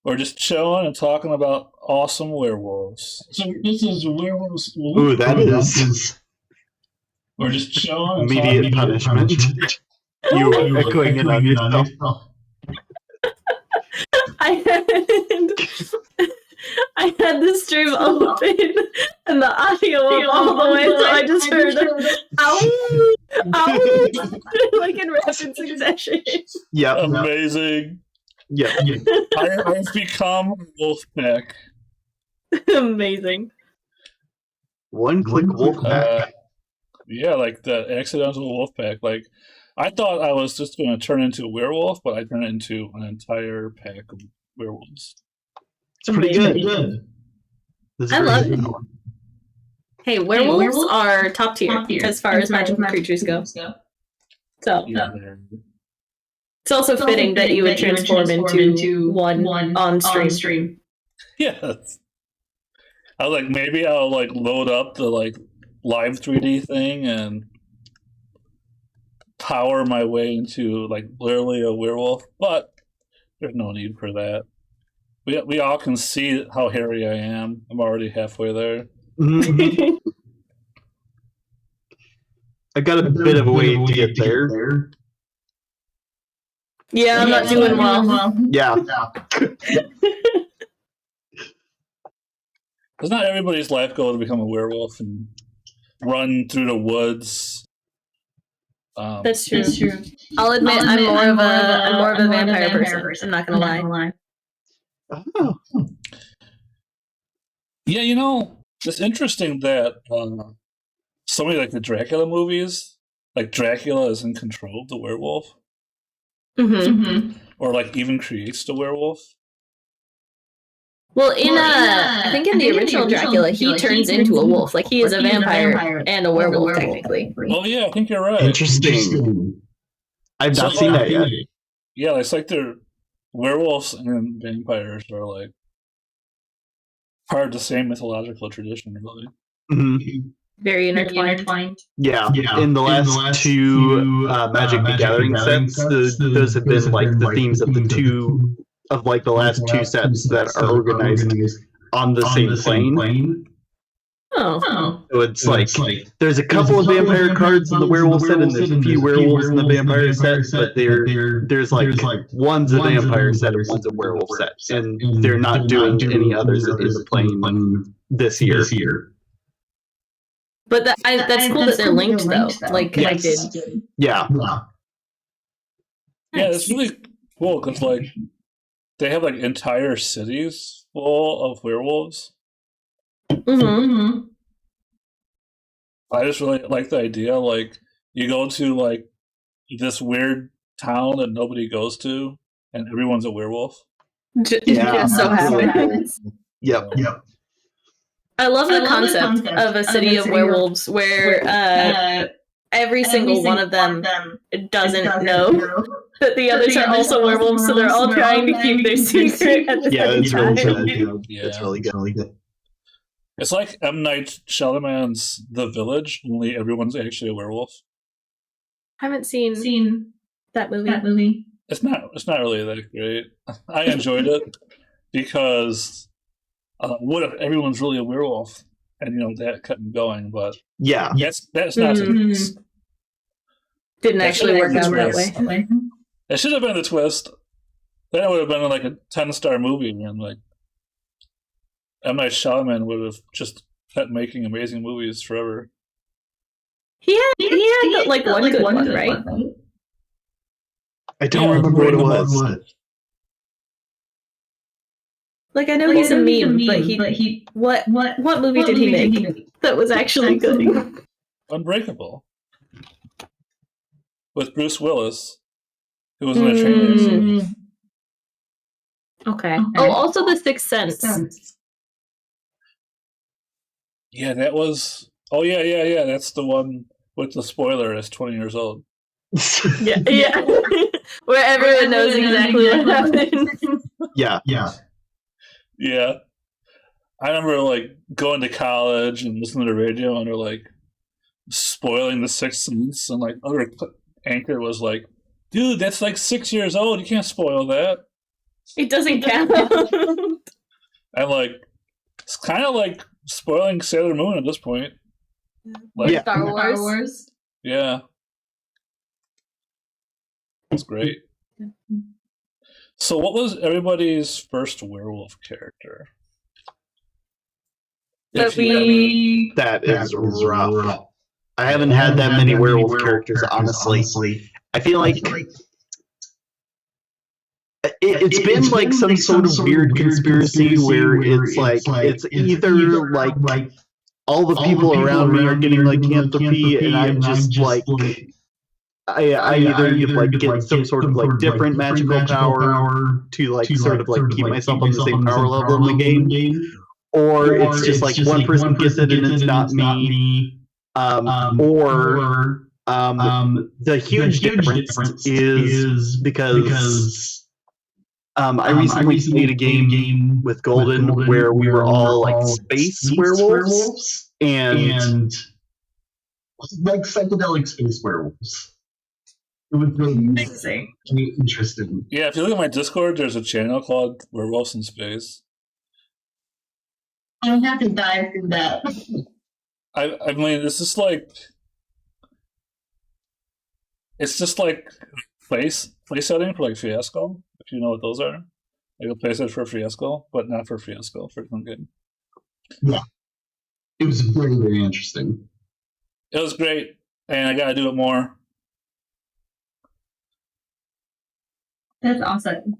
We're just chilling and talking about awesome werewolves. So this is Werewolves Ooh, Awooooooo. that is We're just chilling and immediate talking punishment. You echoing in on yourself. I had the stream open and the audio up all the way, so I just heard ow, ow, like in rapid succession. Yep. Amazing. Yep. I've become a wolf pack. Amazing. One-click wolf pack. Yeah, like the accidental wolf pack. Like, I thought I was just going to turn into a werewolf, but I turned into an entire pack of werewolves. It's pretty good. I love it. Hey, werewolves are top tier as far as magical creatures go. So Yeah. it's also fitting that you would transform into one on stream. Yes. I was like, maybe I'll like load up the like live 3D thing and power my way into like literally a werewolf, but there's no need for that. We all can see how hairy I am. I'm already halfway there. I got a bit of a way to get there. Yeah, I'm not doing well. Yeah. Does not everybody's life goal to become a werewolf and run through the woods? That's true. I'll admit I'm more of a vampire person. I'm not gonna lie. Oh. Yeah, you know, it's interesting that so many like the Dracula movies, like Dracula is in control of the werewolf, or like even creates the werewolf. Well, I think in the original Dracula, he turns into a wolf. Like, he is a vampire and a werewolf, technically. Oh yeah, I think you're right. Interesting. I've not seen that yet. Yeah, it's like they're werewolves and vampires are like part of the same mythological tradition, really. Mm-hmm. Very intertwined. Yeah. In the last two Magic the Gathering sets, those have been like the themes of the last two sets that are organized on the same plane. Oh. So it's like there's a couple of vampire cards in the werewolf set, and there's a few werewolves in the vampire set, but there's like one's a vampire set and one's a werewolf set, and they're not doing any others in the plane this year. But that's cool that they're linked, though. Like, connected. Yeah. Yeah, it's really cool because like they have like entire cities full of werewolves. I just really like the idea. Like, you go to like this weird town that nobody goes to, and everyone's a werewolf. Yeah. So happens. Yep. I love the concept of a city of werewolves where every single one of them doesn't know that the others are also werewolves, so they're all trying to keep their secret at the same time. It's really good. It's like M. Night Shyamalan's The Village, only everyone's actually a werewolf. I haven't seen that movie. It's not really that great. I enjoyed it because what if everyone's really a werewolf? And that kept me going, but that's not the Didn't actually work out that way. It should have been the twist. Then it would have been like a 10-star movie, and like M. Night Shyamalan would have just kept making amazing movies forever. He had like one good one, right? I don't remember what it was. Like, I know he's a meme, but he what movie did he make that was actually good? Unbreakable. With Bruce Willis, who was in a train accident. Okay. Oh, also The Sixth Sense. Yeah, that was... Oh, yeah. That's the one with the spoiler as 20 years old. Yeah. Where everyone knows exactly what happened. Yeah. Yeah. I remember, like, going to college and listening to the radio, and they're, like, spoiling The Sixth Sense, and, like, other anchor was like, dude, that's, like, 6 years old. You can't spoil that. It doesn't count. And like, it's kind of like spoiling Sailor Moon at this point. Like Star Wars. Yeah. That's great. So what was everybody's first werewolf character? That is rough. I haven't had that many werewolf characters, honestly. I feel like it's been like some sort of weird conspiracy where it's like it's either like all the people around me are getting lycanthropy and I'm just like I either get some sort of like different magical power to like sort of like keep myself on the same power level in the game, or it's just like one person gets it and it's not me. Or the huge difference is because I recently played a game with Golden where we were all like space werewolves and like psychedelic space werewolves. It was really amazing. Interesting. Yeah, if you look at my Discord, there's a channel called Werewolves in Space. I have to dive through that. I mean, it's just like place setting for like Fiasco, if you know what those are. Like a place set for Fiasco, but not for Fiasco, for some game. Yeah. It was very, very interesting. It was great, and I gotta do it more. That's awesome.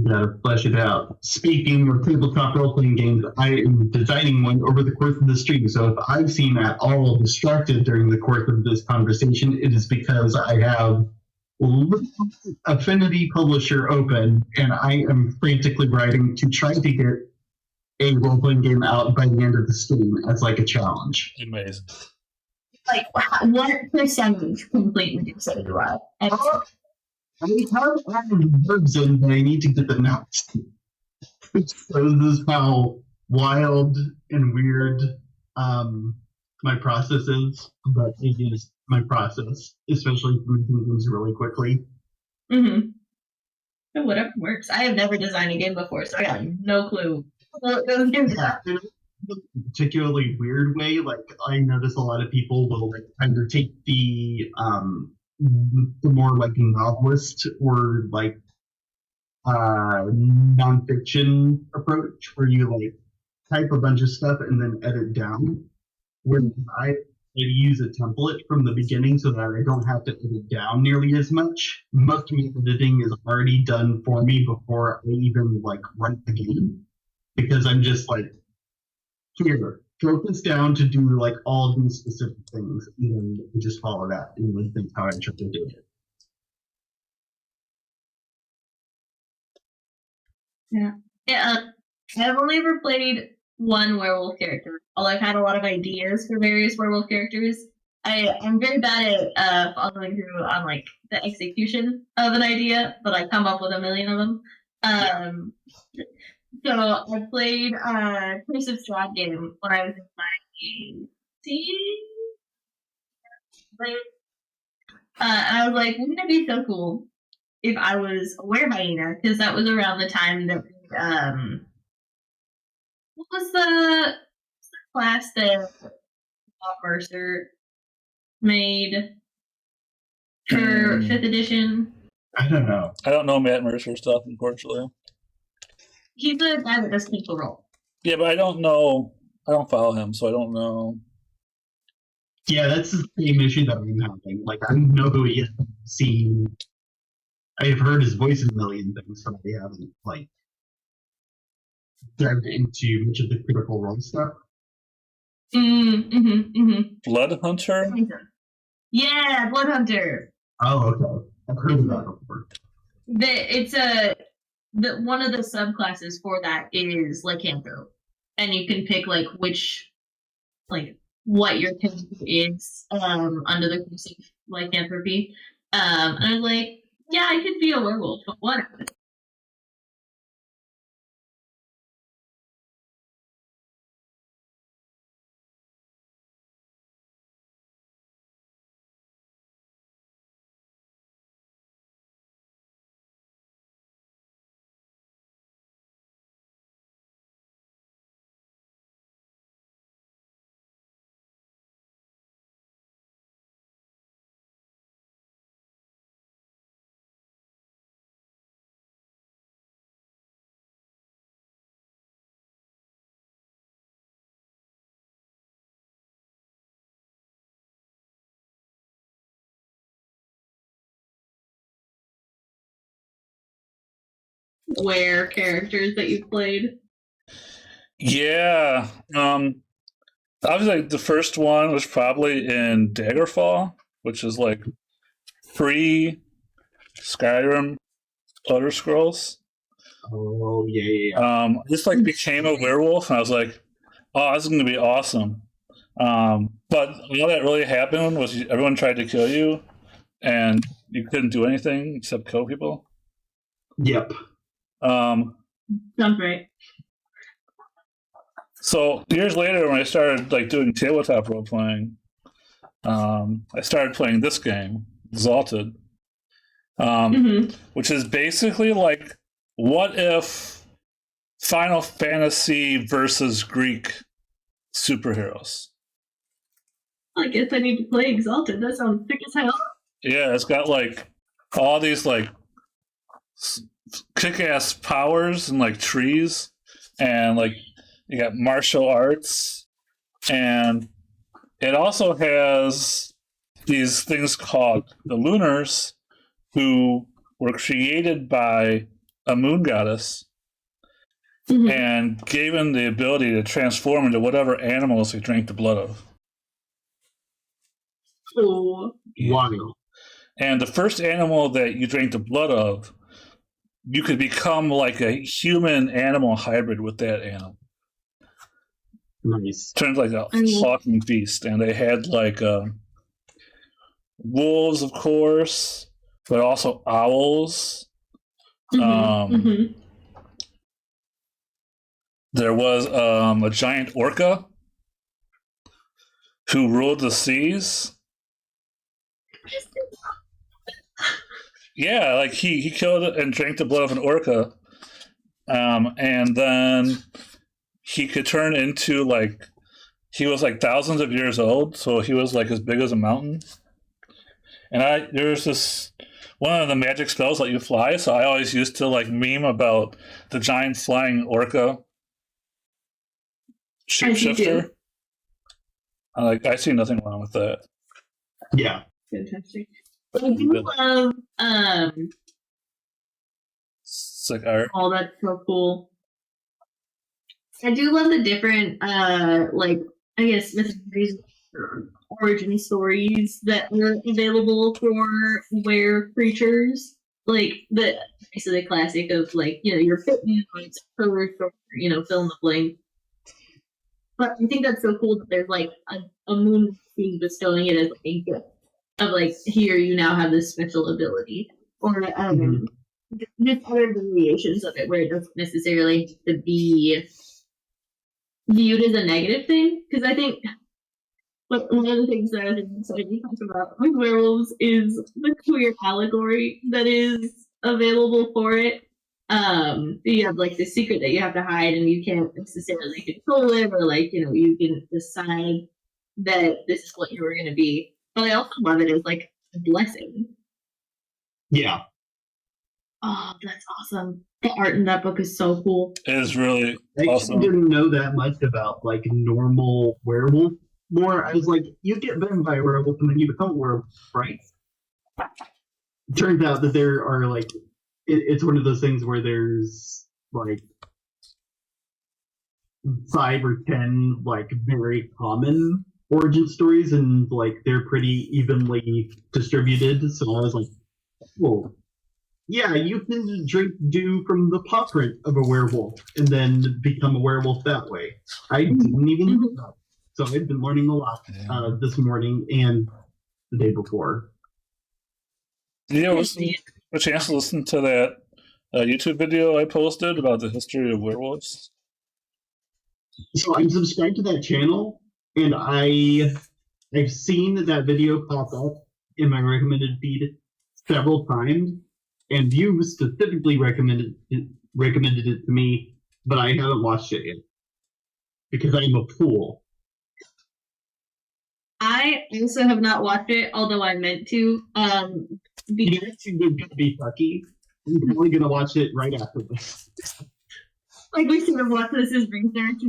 Gotta flesh it out. Speaking of tabletop role-playing games, I am designing one over the course of the stream. So if I've seen at all distracted during the course of this conversation, it is because I have Affinity Publisher open, and I am frantically writing to try to get a role-playing game out by the end of the stream as like a challenge. Amazing. Like, what percentage complete would you say you are? I have added verbs in, but I need to get them out. Which shows how wild and weird my process is, but it is my process, especially for making things really quickly. Mm-hmm. So whatever works. I have never designed a game before, so I got no clue. Yeah, in a particularly weird way, like I notice a lot of people will like either take the more like novelist or like nonfiction approach where you like type a bunch of stuff and then edit down. Where I use a template from the beginning so that I don't have to edit down nearly as much. Most of my editing is already done for me before I even like write the game, because I'm just like, here, focus down to do like all these specific things, and then you just follow that, and that's how I try to do it. Yeah. I've only ever played one werewolf character. Although I've had a lot of ideas for various werewolf characters. I'm very bad at following through on like the execution of an idea, but I come up with a million of them. So I played a Cursive Strat game when I was in my teen. And I was like, wouldn't it be so cool if I was a werehyena? Because that was around the time that what was the class that Bob Mercer made for 5th edition? I don't know. I don't know Matt Mercer stuff, unfortunately. He's the guy that does People Roll. Yeah, but I don't know. I don't follow him, so I don't know. Yeah, that's the same issue that I'm having. Like, I know who he is. I have heard his voice in a million things, but I haven't, like, dived into much of the Critical Role stuff. Blood Hunter? Yeah, Blood Hunter. Oh, okay. I've heard of that before. One of the subclasses for that is lycanthrope, and you can pick like which, like what your character is under the cursive lycanthropy. And I was like, yeah, I could be a werewolf, but what? were characters that you played? Yeah. Obviously, like, the first one was probably in Daggerfall, which is like pre Skyrim Elder Scrolls. Oh yeah. I just like became a werewolf, and I was like, "Oh, this is going to be awesome." But all that really happened was everyone tried to kill you, and you couldn't do anything except kill people. Yep. Sounds right. So years later, when I started like doing tabletop role playing, I started playing this game, Exalted, which is basically like, what if Final Fantasy versus Greek superheroes? I guess I need to play Exalted. That sounds sick as hell. Yeah, it's got like all these like kick-ass powers and like trees, and like you got martial arts, and it also has these things called the Lunars, who were created by a moon goddess and given the ability to transform into whatever animals they drank the blood of. Oh. Wow. And the first animal that you drank the blood of, you could become like a human animal hybrid with that animal. Nice. Turned like a walking beast. And they had like wolves, of course, but also owls. There was a giant orca who ruled the seas. Yeah, like he killed and drank the blood of an orca, and then he could turn into like, he was like thousands of years old, so he was like as big as a mountain. And there's this one of the magic spells let you fly, so I always used to like meme about the giant flying orca shapeshifter. I see nothing wrong with that. Yeah. Fantastic. I do love sick art. Oh, that's so cool. I do love the different like, I guess, mysteries, origin stories that are available for were creatures. Like basically the classic of like, you're bitten, it's cursed, or fill in the blank. But I think that's so cool that there's like a moon who's bestowing it as like a gift of like, here you now have this special ability, or just other variations of it where it doesn't necessarily have to be viewed as a negative thing. Because I think one of the things that I think is exciting to talk about with werewolves is the queer allegory that is available for it. You have like the secret that you have to hide, and you can't necessarily control it, or like you can decide that this is what you were going to be. But I also love it as like a blessing. Yeah. Oh, that's awesome. The art in that book is so cool. It is really awesome. I didn't know that much about like normal werewolf lore. I was like, you get bitten by a werewolf and then you become a werewolf, right? Turns out that there are like, it's one of those things where there's like 5 or 10 like very common origin stories, and like they're pretty evenly distributed. So I was like, well, yeah, you can drink dew from the paw print of a werewolf and then become a werewolf that way. I didn't even know that. So I've been learning a lot this morning and the day before. Yeah, it was a chance to listen to that YouTube video I posted about the history of werewolves. So I'm subscribed to that channel, and I've seen that video pop up in my recommended feed several times, and you specifically recommended it to me, but I haven't watched it yet because I'm a fool. I also have not watched it, although I meant to. Because too good to be fucky. I'm probably gonna watch it right after this. Like, we should have watched this as research.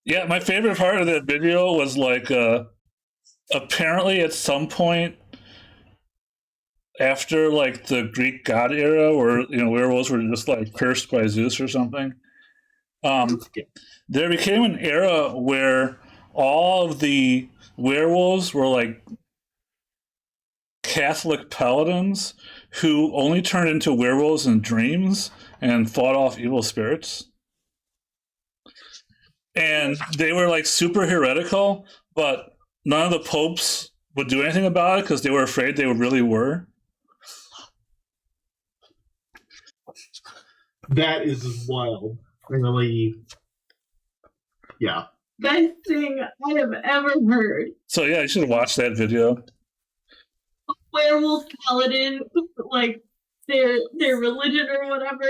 Yeah, my favorite part of that video was like, apparently at some point, after like the Greek god era, where werewolves were just like cursed by Zeus or something. There became an era where all of the werewolves were like Catholic paladins who only turned into werewolves in dreams and fought off evil spirits. And they were like super heretical, but none of the popes would do anything about it because they were afraid they really were. That is wild. Really, yeah. Best thing I have ever heard. So yeah, you should watch that video. A werewolf paladin, like their religion or whatever,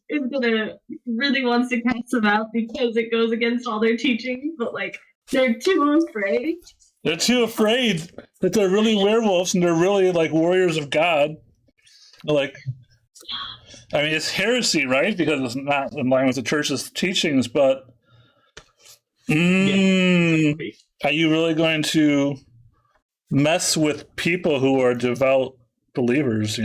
is gonna really wants to cast them out because it goes against all their teachings, but like they're too afraid. They're too afraid that they're really werewolves and they're really like warriors of God. Like, I mean, it's heresy, right? Because it's not in line with the church's teachings, but are you really going to mess with people who are devout believers,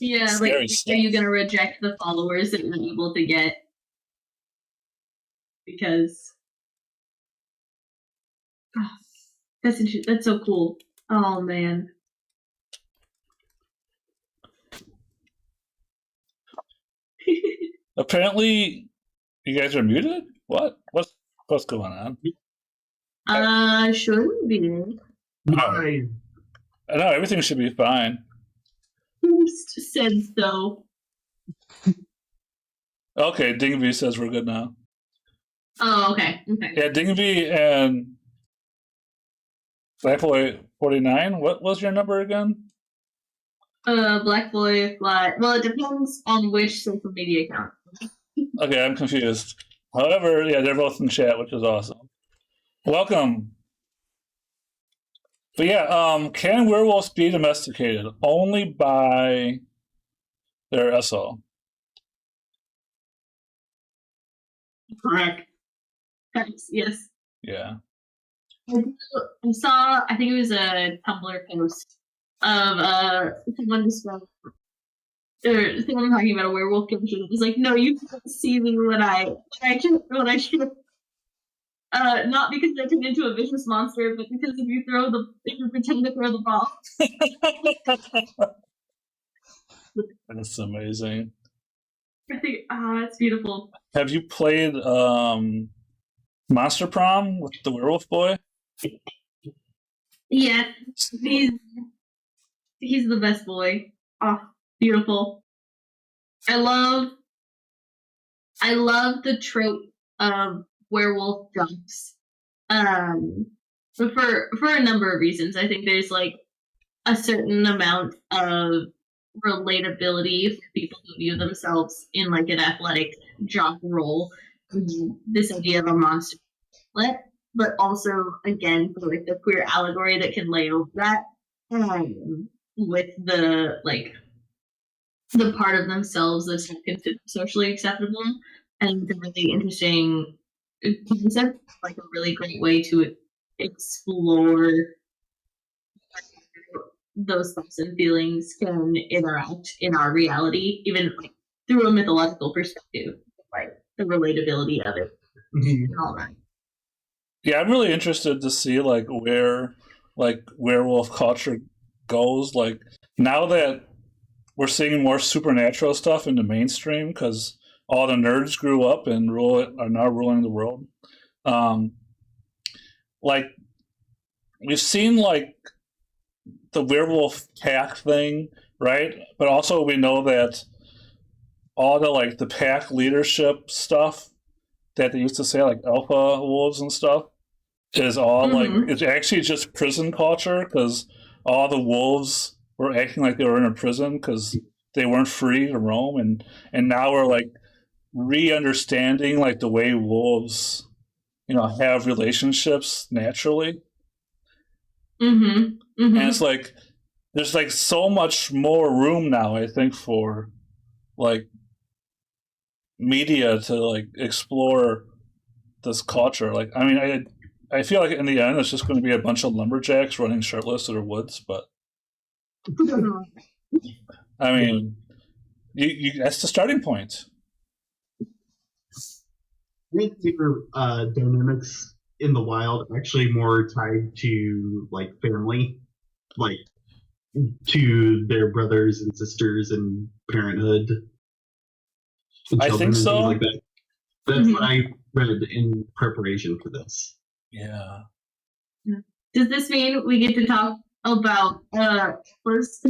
Yeah, like, are you going to reject the followers that you're able to get? Because that's so cool. Oh, man. Apparently, you guys are muted? What's going on? Shouldn't be. I know, everything should be fine. Who said so? Okay, Dingby says we're good now. Oh, okay. Yeah, Dingby and Blackboy 49. What was your number again? Blackboy Fly. Well, it depends on which social media account. Okay, I'm confused. However, yeah, they're both in chat, which is awesome. Welcome. But yeah, can werewolves be domesticated? Only by their SO. Correct. Yes. Yeah. I saw, I think it was a Tumblr post of someone talking about a werewolf convention. It was like, no, you can't see me when I should. Not because I turn into a vicious monster, but because if you pretend to throw the ball. That's amazing. I think, it's beautiful. Have you played Monster Prom with the werewolf boy? Yeah, he's the best boy. Oh, beautiful. I love the trope of werewolf jumps. But for a number of reasons. I think there's like a certain amount of relatability for people who view themselves in like an athletic jock role. This idea of a monster, but also again for like the queer allegory that can lay over that, with the like the part of themselves that's not considered socially acceptable, and the really interesting concept, like a really great way to explore those thoughts and feelings can interact in our reality, even like, through a mythological perspective, like the relatability of it and all that. Yeah, I'm really interested to see like where like werewolf culture goes. Like now that we're seeing more supernatural stuff in the mainstream because all the nerds grew up and are now ruling the world. Like we've seen like the werewolf pack thing, right? But also we know that all the like the pack leadership stuff that they used to say, like alpha wolves and stuff, is all like it's actually just prison culture because all the wolves were acting like they were in a prison because they weren't free to roam, and now we're like re-understanding like the way wolves, have relationships naturally. And it's like there's like so much more room now, I think, for like media to like explore this culture. Like, I mean, I feel like in the end it's just going to be a bunch of lumberjacks running shirtless through the woods, but I mean, that's the starting point. I think their dynamics in the wild actually more tied to like family, like to their brothers and sisters and parenthood. And I think so. And like that. That's what I read in preparation for this. Yeah. Does this mean we get to talk about first?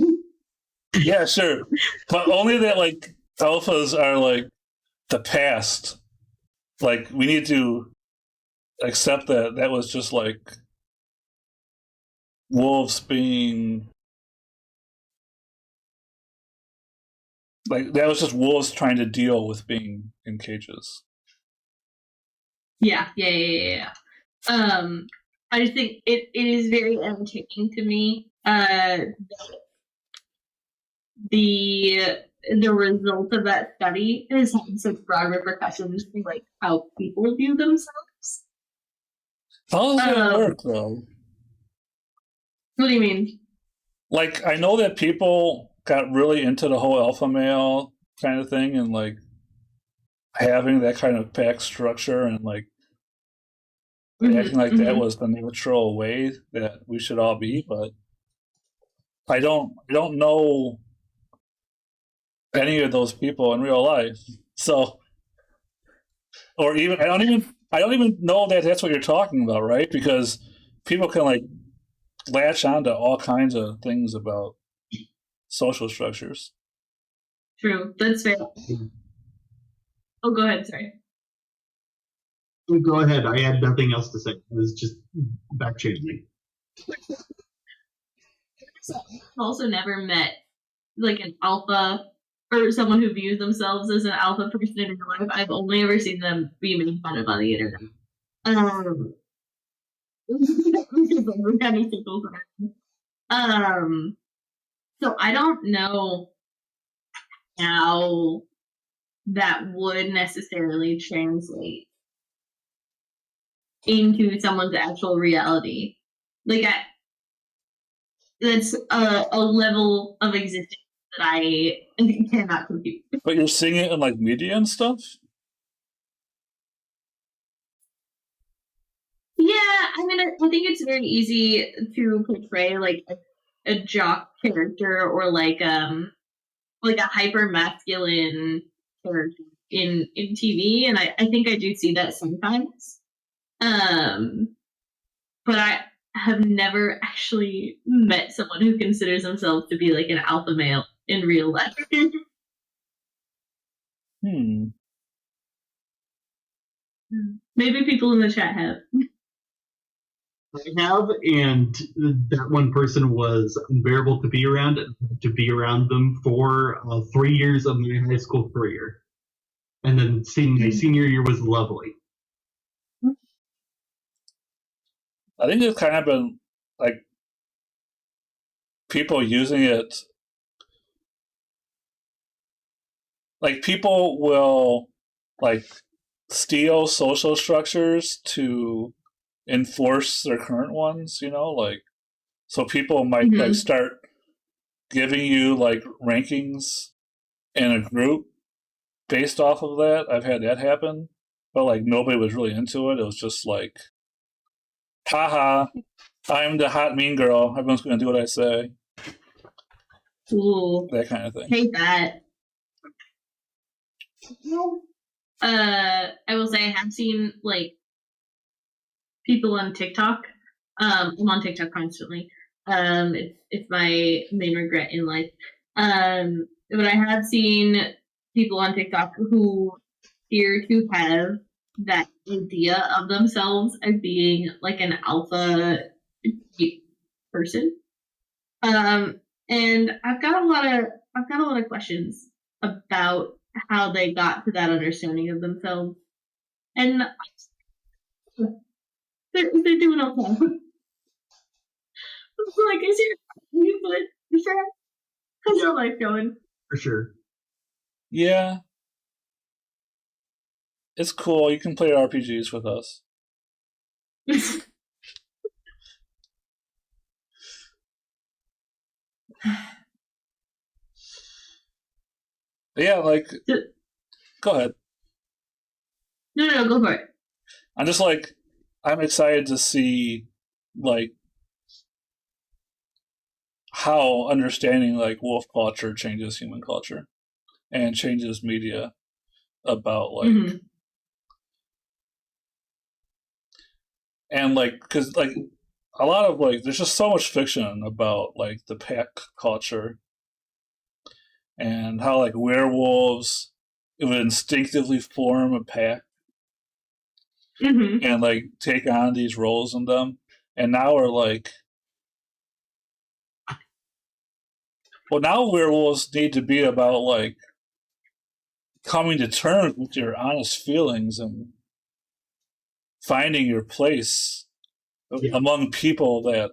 Yeah, sure. But only that like alphas are like the past. Like we need to accept that was just like wolves being like that was just wolves trying to deal with being in cages. Yeah. I just think it is very entertaining to me. The result of that study has had such broad repercussions for like how people view themselves. How does it work though? What do you mean? Like I know that people got really into the whole alpha male kind of thing and like having that kind of pack structure and like acting like that was the natural way that we should all be, but I don't know any of those people in real life. So or even I don't even know that that's what you're talking about, right? Because people can like latch onto all kinds of things about social structures. True, that's fair. Oh, go ahead. Sorry. Go ahead. I had nothing else to say. It was just back changing. I've also never met like an alpha or someone who views themselves as an alpha person in real life. I've only ever seen them be made fun of on the internet. So I don't know how that would necessarily translate into someone's actual reality. Like that's a level of existence that I cannot compute. But you're seeing it in like media and stuff? Yeah, I mean, I think it's very easy to portray like a jock character or like a hyper masculine character in TV, and I think I do see that sometimes. But I have never actually met someone who considers themselves to be like an alpha male in real life. Maybe people in the chat have. I have, and that one person was unbearable to be around them for 3 years of my high school career. And then my senior year was lovely. I think it's kind of been like people using it. Like people will like steal social structures to enforce their current ones, you know, like so people might like start giving you like rankings in a group based off of that. I've had that happen, but like nobody was really into it. It was just like, haha, I'm the hot mean girl. Everyone's going to do what I say. Ooh, that kind of thing. Hate that. I will say I have seen like people on TikTok. I'm on TikTok constantly. It's my main regret in life. But I have seen people on TikTok who appear to have that idea of themselves as being like an alpha person. And I've got a lot of questions about how they got to that understanding of themselves. And they're doing okay. Like, is you good? You sure? How's your life going? For sure. Yeah. It's cool. You can play RPGs with us. Yeah, like, go ahead. No, go for it. I'm just like, I'm excited to see, like, how understanding, like, wolf culture changes human culture and changes media about, like, and, like, because, like, a lot of, like, there's just so much fiction about, like, the pack culture and how, like, werewolves, it would instinctively form a pack and, like, take on these roles in them. And now we're like, well, now werewolves need to be about, like, coming to terms with your honest feelings and finding your place among people that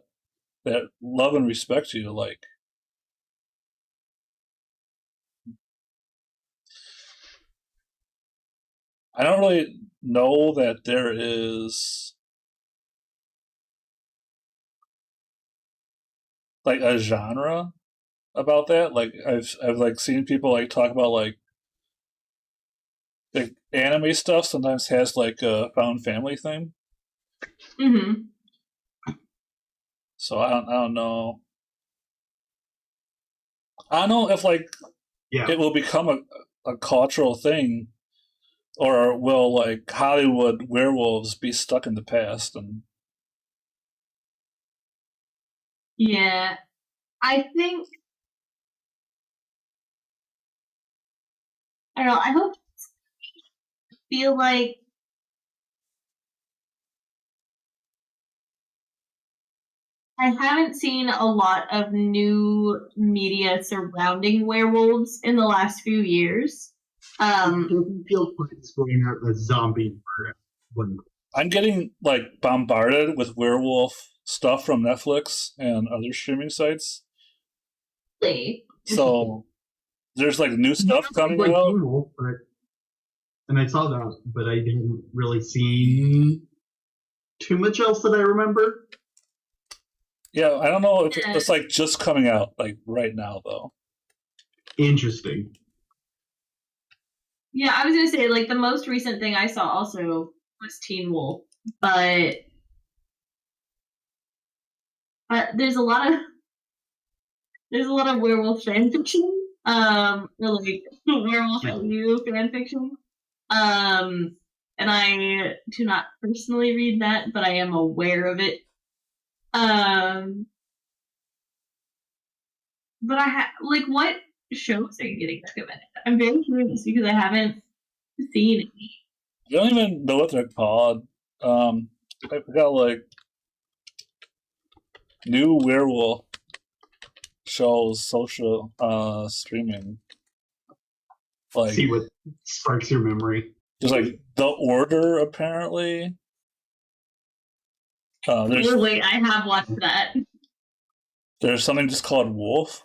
love and respect you. Like, I don't really know that there is, like, a genre about that. Like, I've like seen people, like, talk about, like anime stuff sometimes has, like, a found family thing. So I don't know. I don't know if, like, it will become a cultural thing, or will, like, Hollywood werewolves be stuck in the past? And yeah, I think, I don't know, I hope feel like I haven't seen a lot of new media surrounding werewolves in the last few years. It doesn't feel like it's going out a zombie. I'm getting, like, bombarded with werewolf stuff from Netflix and other streaming sites. So there's, like, new stuff coming out. Werewolf, and I saw that, but I didn't really see too much else that I remember. Yeah, I don't know if it's, like, just coming out, like, right now, though. Interesting. Yeah, I was gonna say, like, the most recent thing I saw also was Teen Wolf, but there's a lot of werewolf fanfiction, or, like, Werewolves Awooooooo fanfiction, and I do not personally read that, but I am aware of it. But like, what shows are you getting recommended? I'm very curious because I haven't seen any. I don't even know what they're called. I forgot, like, new werewolf shows, social streaming. Like, see what sparks your memory. There's, like, The Order, apparently. Wait, I have watched that. There's something just called Wolf.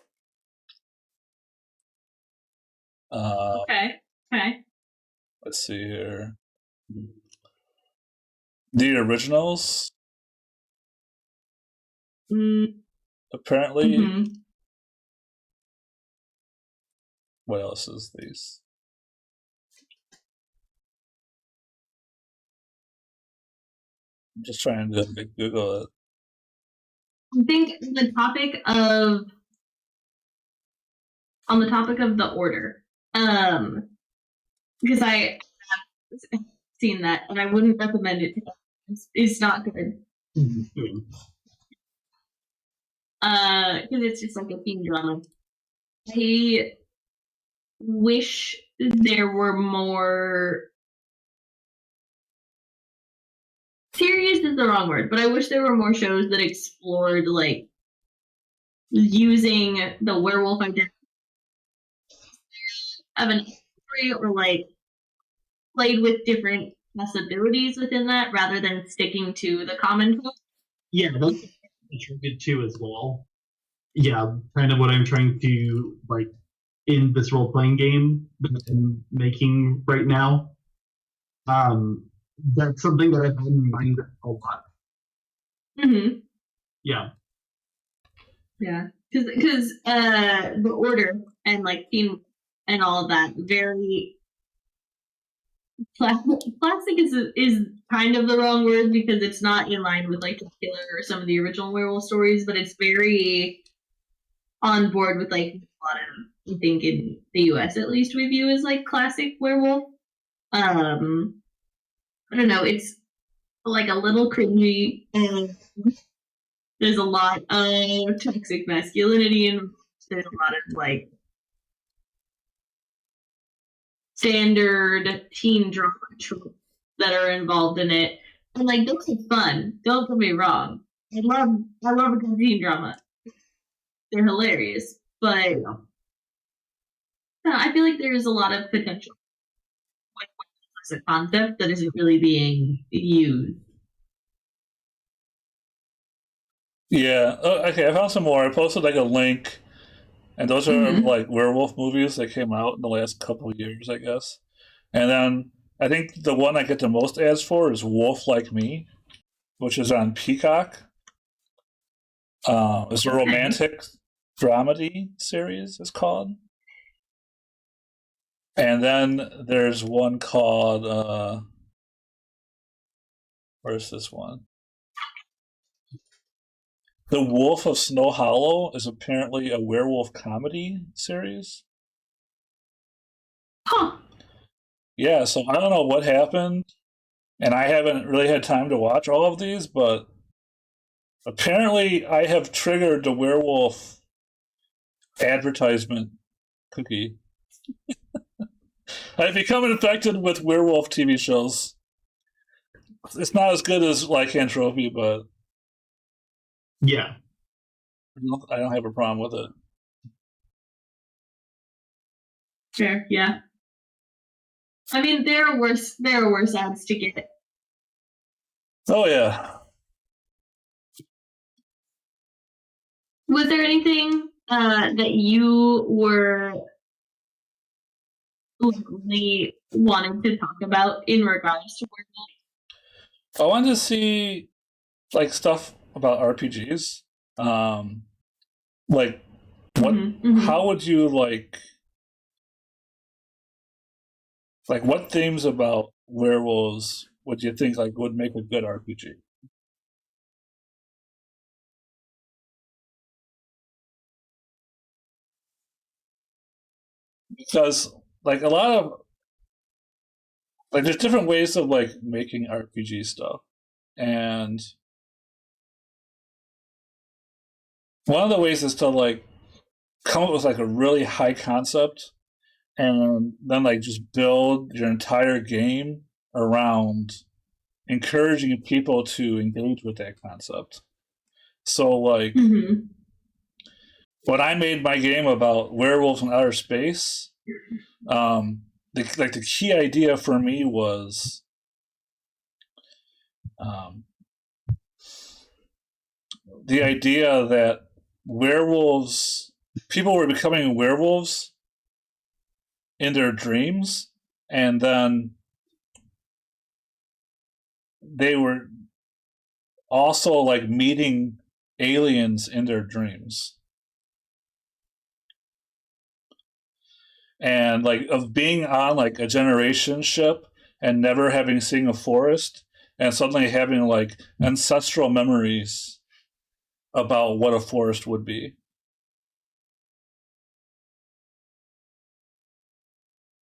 Okay. Let's see here. The Originals. Apparently. What else is these? I'm just trying to Google it. I think on the topic of The Order, because I have seen that and I wouldn't recommend it. It's not good. Because it's just like a teen drama. I wish there were more. Serious is the wrong word, but I wish there were more shows that explored, like, using the werewolf identity of an story, or, like, played with different possibilities within that rather than sticking to the common trope. Yeah, that's contributed to as well. Yeah, kind of what I'm trying to, like, in this role-playing game that I'm making right now. That's something that I've had in mind a lot. Mm-hmm. Yeah. Yeah. because the order and like theme and all of that very classic is kind of the wrong word because it's not in line with like Dracula or some of the original werewolf stories, but it's very on board with like a lot of, I think in the US at least we view as like classic werewolf. I don't know, it's like a little cringy and there's a lot of toxic masculinity and there's a lot of like standard teen drama tropes that are involved in it. And like those are fun. Don't get me wrong. I love a good teen drama. They're hilarious. But I feel like there's a lot of potential with a concept that isn't really being used. Yeah. Okay, I found some more. I posted like a link, and those are like werewolf movies that came out in the last couple of years, I guess. And then I think the one I get the most ads for is Wolf Like Me, which is on Peacock. It's a romantic dramedy series, it's called. And then there's one called where's this one? The Wolf of Snow Hollow is apparently a werewolf comedy series. Huh. Yeah, so I don't know what happened, and I haven't really had time to watch all of these, but apparently I have triggered the werewolf advertisement cookie. I've become infected with werewolf TV shows. It's not as good as Lycanthropy, but yeah, I don't have a problem with it. Sure, yeah. I mean, there are worse ads to get. Oh yeah. Was there anything that you were really wanting to talk about in regards to werewolves? I wanted to see like stuff about RPGs. Like what how would you like what themes about werewolves would you think like would make a good RPG? Because like a lot of like there's different ways of like making RPG stuff. And one of the ways is to like come up with like a really high concept and then like just build your entire game around encouraging people to engage with that concept. So like when I made my game about werewolves in outer space, the key idea for me was the idea that people were becoming werewolves in their dreams, and then they were also like meeting aliens in their dreams. And like of being on like a generation ship and never having seen a forest and suddenly having like ancestral memories about what a forest would be.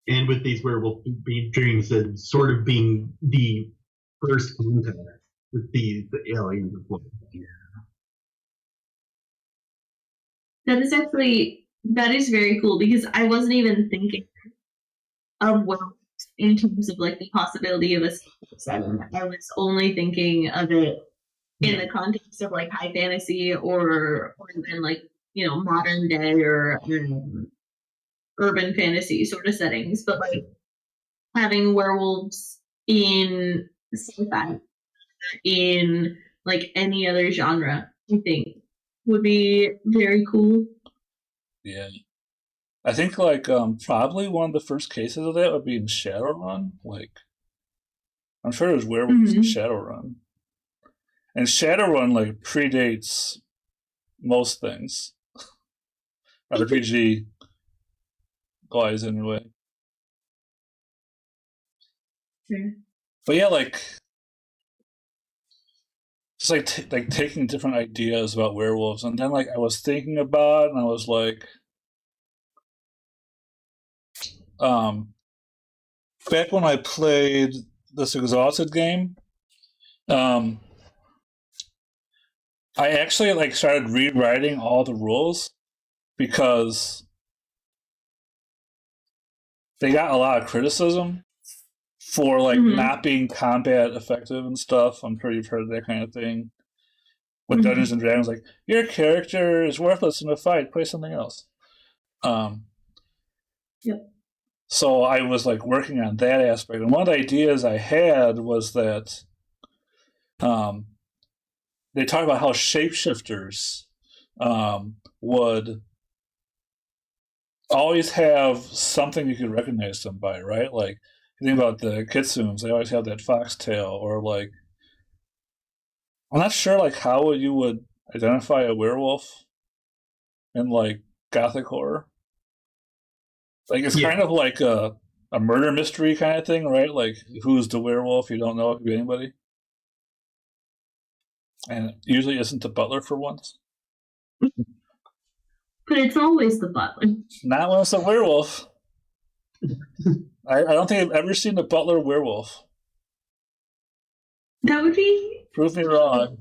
And with these werewolf dreams and sort of being the first contact with the aliens as well. That is very cool because I wasn't even thinking of werewolves in terms of like the possibility of a seven. I was only thinking of it in the context of like high fantasy or in like, you know, modern day or urban fantasy sort of settings, but like having werewolves in sci-fi, in like any other genre, I think would be very cool. Yeah. I think like probably one of the first cases of that would be in Shadowrun. Like I'm sure there's werewolves in Shadowrun. And Shadowrun like predates most things. RPG guys anyway. Yeah. But yeah, like just like taking different ideas about werewolves, and then like I was thinking about it, and I was like, back when I played this Exhausted game, I actually like started rewriting all the rules because they got a lot of criticism for like not being combat effective and stuff. I'm sure you've heard that kind of thing. With Dungeons and Dragons, like your character is worthless in a fight, play something else. Yep. So I was like working on that aspect, and one of the ideas I had was that they talk about how shapeshifters would always have something you could recognize them by, right? Like you think about the kitsunes, they always have that foxtail, or like I'm not sure like how you would identify a werewolf in like gothic horror. Like it's kind of like a murder mystery kind of thing, right? Like who's the werewolf? You don't know, it could be anybody. And it usually isn't the butler for once. But it's always the butler. Not when it's a werewolf. I don't think I've ever seen a butler werewolf. That would be... Prove me wrong.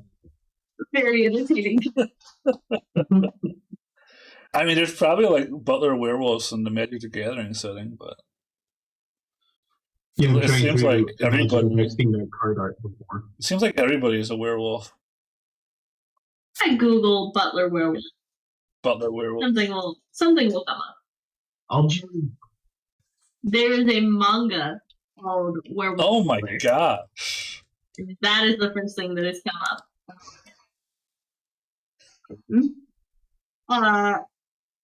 Very entertaining. I mean, there's probably like butler werewolves in the Magic the Gathering setting, but it seems like everybody. I've seen that card art before. It seems like everybody's a werewolf. I Google butler werewolf. Butler werewolf. Something will come up. I'll join. There is a manga called Werewolves. Oh my gosh! That is the first thing that has come up.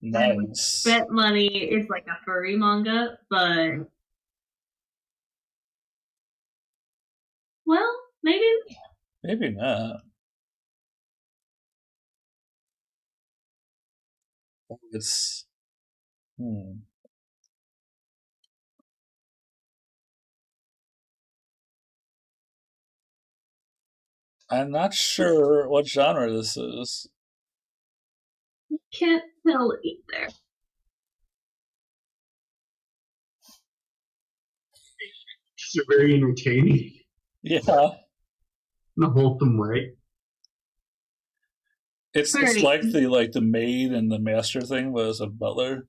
Nice. I bet money it's like a furry manga, but well, maybe not. It's I'm not sure what genre this is. Can't tell either. It's very entertaining. Yeah. In a wholesome way. It's like the maid and the master thing was a butler.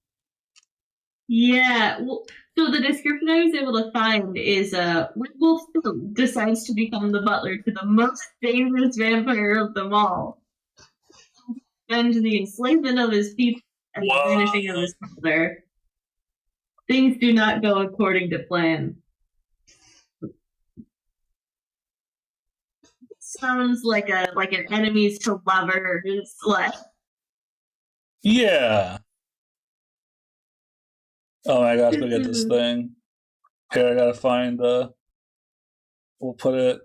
Yeah. Well, so the description I was able to find is werewolf decides to become the butler to the most dangerous vampire of them all. And the enslavement of his people and the vanishing of his father. Things do not go according to plan. Sounds like an enemies to lovers slash. Yeah. Oh my gosh, look at this thing. Here, I gotta find we'll put it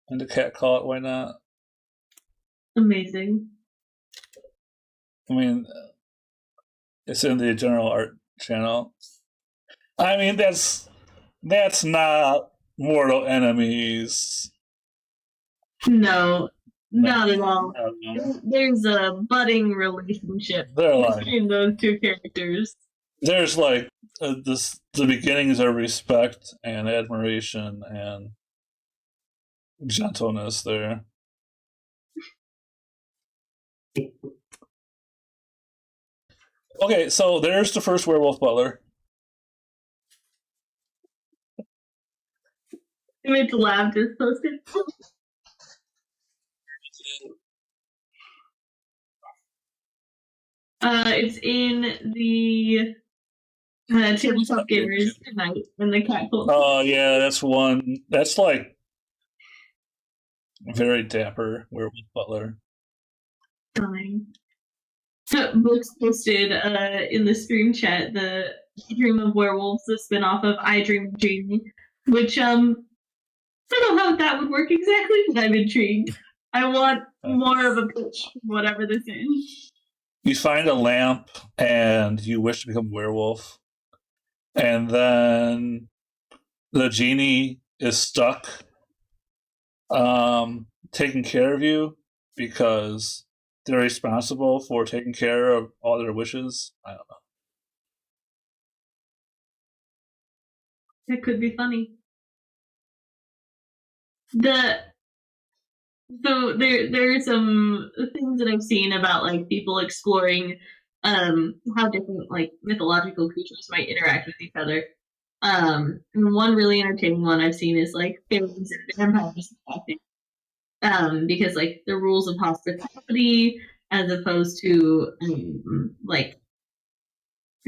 into cat call it, why not? Amazing. I mean, it's in the general art channel. I mean, that's not Mortal Enemies. No, not at all. There's a budding relationship between those two characters. There's like the beginnings of respect and admiration and gentleness there. Okay, so there's the first werewolf butler. Image Lab just posted. It's in the Tabletop Gamers tonight in the cat cult. Oh yeah, that's one. That's like very dapper werewolf butler. Fine. Books posted in the stream chat the I Dream of Werewolves, the spin-off of I Dream of Jamie, which I don't know how that would work exactly, but I'm intrigued. I want more of a pitch, whatever this is. you find a lamp and you wish to become a werewolf, and then the genie is stuck taking care of you because they're responsible for taking care of all their wishes. I don't know. It could be funny. So there are some things that I've seen about like people exploring how different like mythological creatures might interact with each other. And one really entertaining one I've seen is like fairies and vampires acting. Because like the rules of hospitality as opposed to like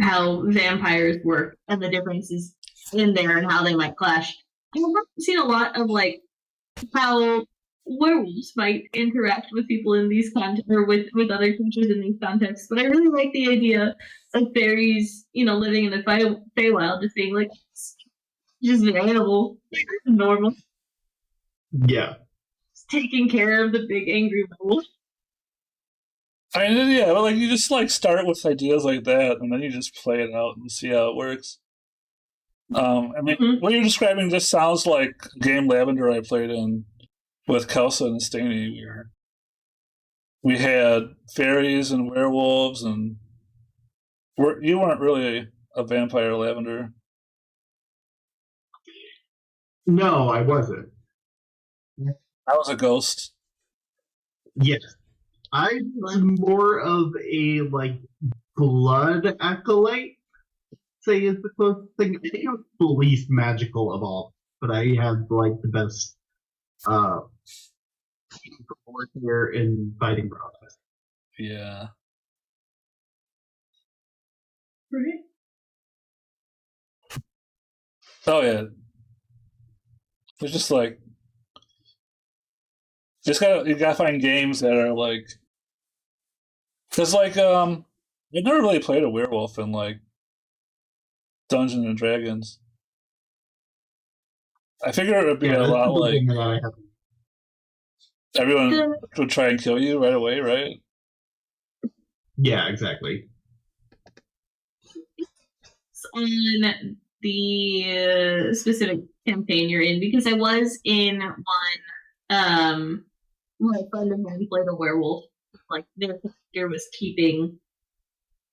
how vampires work and the differences in there and how they might clash. I've seen a lot of like how werewolves might interact with people in these contexts or with other creatures in these contexts. But I really like the idea of fairies, living in the Feywild, just being like just an animal, normal. Yeah. Just taking care of the big angry werewolf. I mean, yeah, but like you just like start with ideas like that, and then you just play it out and see how it works. I mean, what you're describing just sounds like game Lavender I played in with Kelsa and Staney, where we had fairies and werewolves, and you weren't really a vampire, Lavender. No, I wasn't. I was a ghost. Yes. I was more of a like blood acolyte, say is the closest thing. I think I was the least magical of all, but I had like the best warfare and fighting process. Yeah. Right. Oh yeah. It's just like you gotta find games that are like, because like I never really played a werewolf in like Dungeons and Dragons. I figure it would be a lot like everyone would try and kill you right away, right? Yeah, exactly. On the specific campaign you're in, because I was in one my friend of mine played a werewolf. Like their character was keeping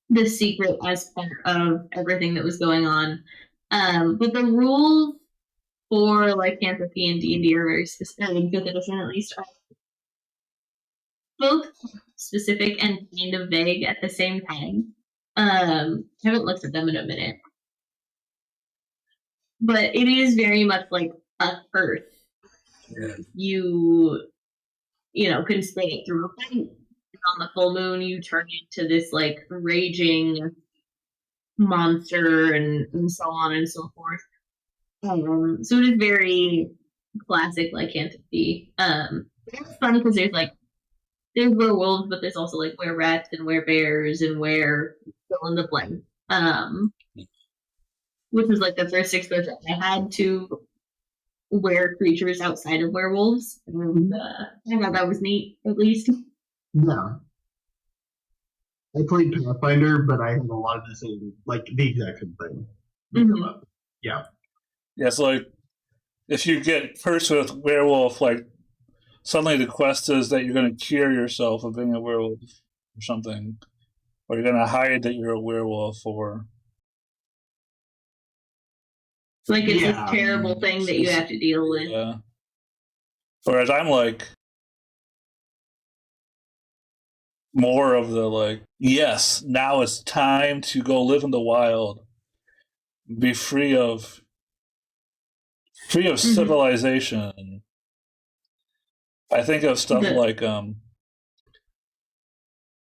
the secret as part of everything that was going on. But the rules for lycanthropy and D&D are very specific, in 5th edition at least, are both specific and kind of vague at the same time. I haven't looked at them in a minute. But it is very much like a curse. Yeah. You can spin it through a fight. On the full moon, you turn into this like raging monster and so on and so forth. So it is very classic lycanthropy. It's fun because there's werewolves, but there's also like were-rats and were-bears and fill in the blank. Which was like the first exposure I had to creatures outside of werewolves. And I thought that was neat, at least. Yeah. I played Pathfinder, but I had a lot of the same, like the exact same thing. Mm-hmm. Yeah. Yeah, so like if you get cursed with werewolf, like suddenly the quest is that you're going to cure yourself of being a werewolf or something, or you're going to hide that you're a werewolf, or like it's this terrible thing that you have to deal with. Yeah. Whereas I'm like more of the like, yes, now it's time to go live in the wild, be free of civilization. I think of stuff like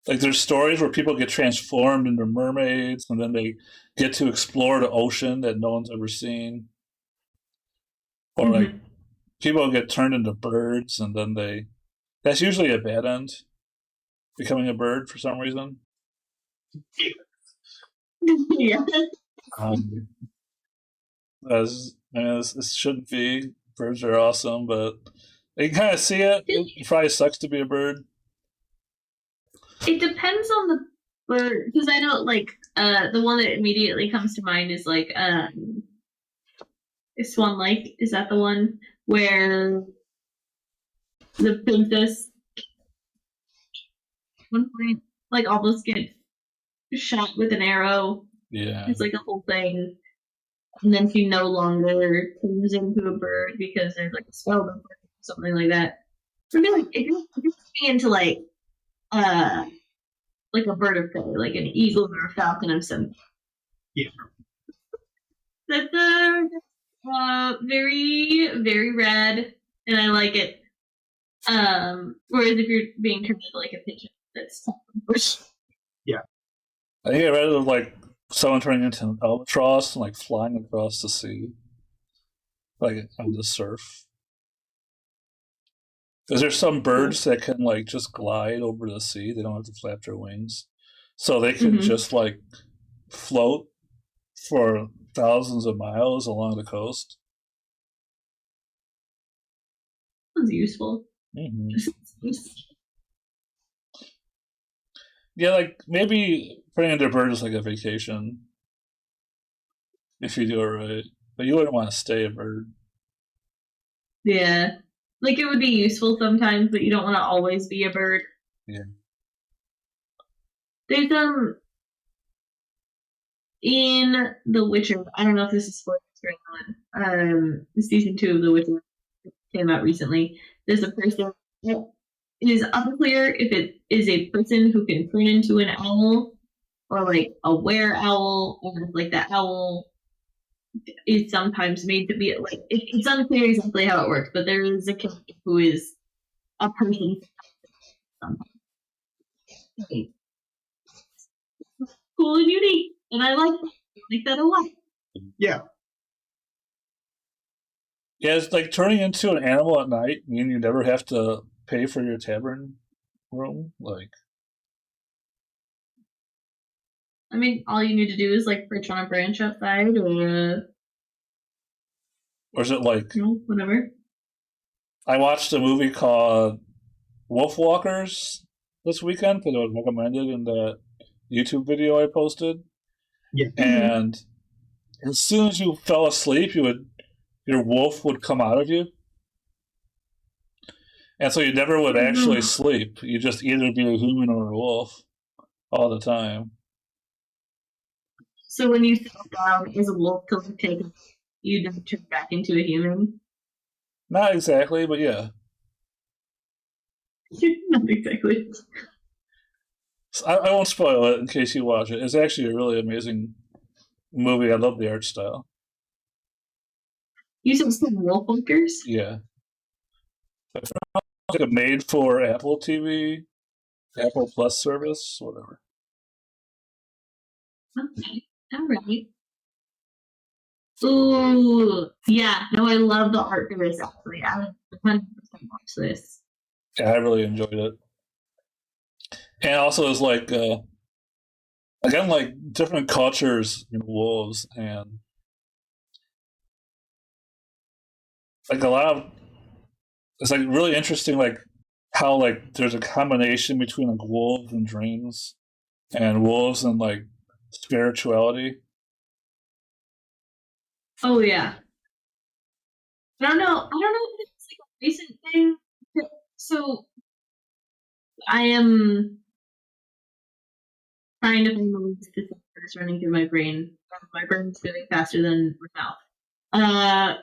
there's stories where people get transformed into mermaids and then they get to explore the ocean that no one's ever seen. Or like people get turned into birds and then that's usually a bad end, becoming a bird for some reason. Yeah. This shouldn't be. Birds are awesome, but you can kind of see it. It probably sucks to be a bird. It depends on the because I don't like the one that immediately comes to mind is like Swan Lake. Is that the one where the princess at one point like almost gets shot with an arrow? Yeah, it's like a whole thing, and then she no longer turns into a bird because there's like a spell or something like that. I mean, like if you're into like a bird of prey, like an eagle or a falcon of some. Yeah. That's very, very rad, and I like it. Whereas if you're being turned into like a pigeon, that's yeah. I think I read of like someone turning into an albatross and like flying across the sea, like on the surf. Because there's some birds that can like just glide over the sea; they don't have to flap their wings, so they can just like float for thousands of miles along the coast. That's useful. Yeah, like maybe putting into a bird is like a vacation if you do it right, but you wouldn't want to stay a bird. Yeah, like it would be useful sometimes, but you don't want to always be a bird. Yeah. There's in The Witcher. I don't know if this is spoilers for anyone. Season 2 of The Witcher came out recently. There's a person. It is unclear if it is a person who can turn into an owl or like a were owl, or if like the owl is sometimes made to be like it's unclear exactly how it works, but there is a character who is a person. Cool and unique, and I like that a lot. Yeah. Yeah, it's like turning into an animal at night, meaning you never have to pay for your tavern room. Like, I mean, all you need to do is like perch on a branch outside, or is it like whatever? I watched a movie called Wolf Walkers this weekend because it was recommended in the YouTube video I posted. Yeah. And as soon as you fell asleep, your wolf would come out of you. And so you never would actually sleep. You just either be a human or a wolf all the time. So when you settle down as a wolf to take, you don't turn back into a human? Not exactly, but yeah. Not exactly. I won't spoil it in case you watch it. It's actually a really amazing movie. I love the art style. You said some Wolf Walkers? Yeah. It's like a made for Apple TV, Apple Plus service, whatever. Okay. All right. Ooh, yeah. No, I love the art for this. Actually, I would 100% watch this. Yeah, I really enjoyed it. And also, it's like again, like different cultures in wolves, and like a lot of it's like really interesting, like how like there's a combination between like wolves and dreams, and wolves and like spirituality. Oh yeah. I don't know if it's like a recent thing. So I am trying to find the links to things that's running through my brain. My brain's moving faster than my mouth.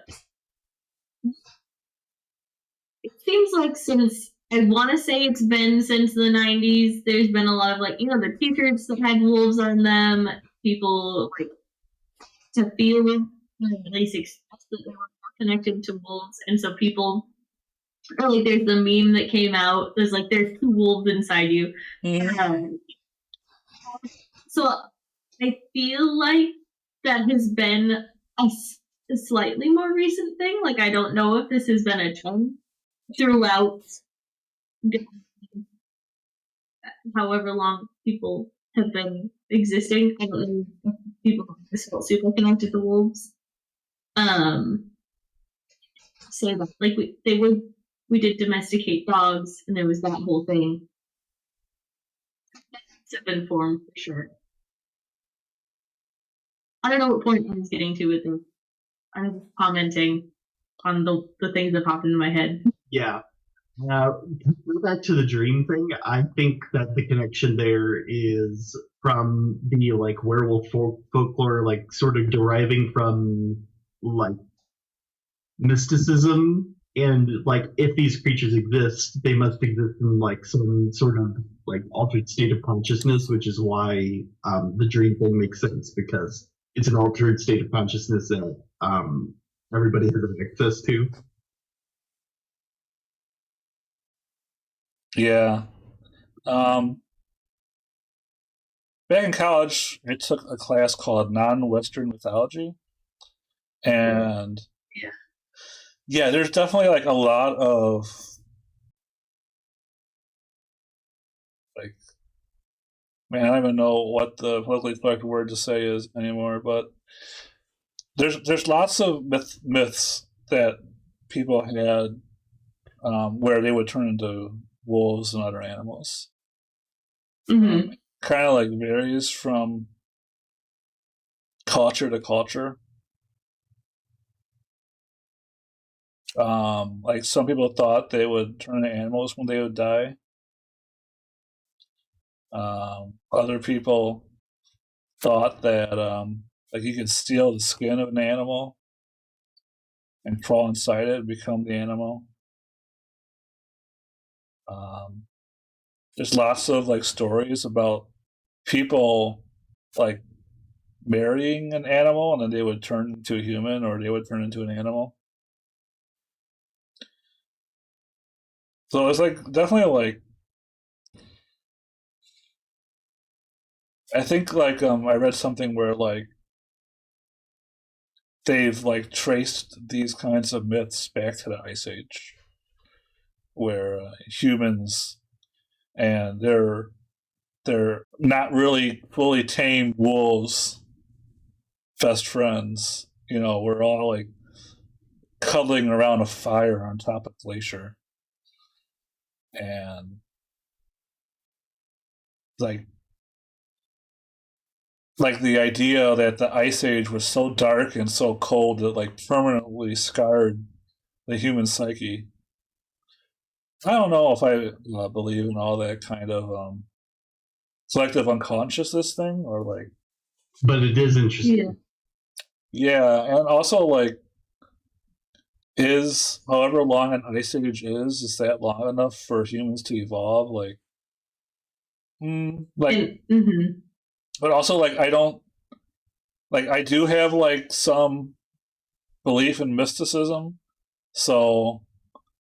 It seems like since I want to say it's been since the 90s, there's been a lot of like the t-shirts that had wolves on them. People like to feel at least express that they were more connected to wolves, and so people. Like there's the meme that came out. There's 2 wolves inside you. So I feel like that has been a slightly more recent thing. Like I don't know if this has been a trend throughout however long people have been existing. I don't know if people have felt super connected to wolves. So like we did domesticate dogs, and there was that whole thing. have been formed for sure. I don't know what point I was getting to with this. I'm just commenting on the things that popped into my head. Yeah. Back to the dream thing, I think that the connection there is from the like werewolf folklore, like sort of deriving from like mysticism, and like if these creatures exist, they must exist in like some sort of like altered state of consciousness, which is why the dream thing makes sense, because it's an altered state of consciousness that everybody has access to. Yeah. Back in college, I took a class called Non-Western Mythology, and yeah, there's definitely like a lot of like, man, I don't even know what the politically correct word to say is anymore, but there's lots of myths that people had where they would turn into wolves and other animals. Mm-hmm. Kind of like varies from culture to culture. Like some people thought they would turn into animals when they would die. Other people thought that like you could steal the skin of an animal and crawl inside it and become the animal. There's lots of like stories about people like marrying an animal and then they would turn into a human or they would turn into an animal. So it's like definitely like I think like I read something where like they've like traced these kinds of myths back to the Ice Age, where humans and they're not really fully tamed wolves, best friends. You know, we're all like cuddling around a fire on top of glacier, and like the idea that the Ice Age was so dark and so cold that like permanently scarred the human psyche. I don't know if I believe in all that kind of selective unconsciousness thing, or like. But it is interesting. Yeah, and also like, is however long an Ice Age is that long enough for humans to evolve? Like, but also like I don't like I do have like some belief in mysticism, so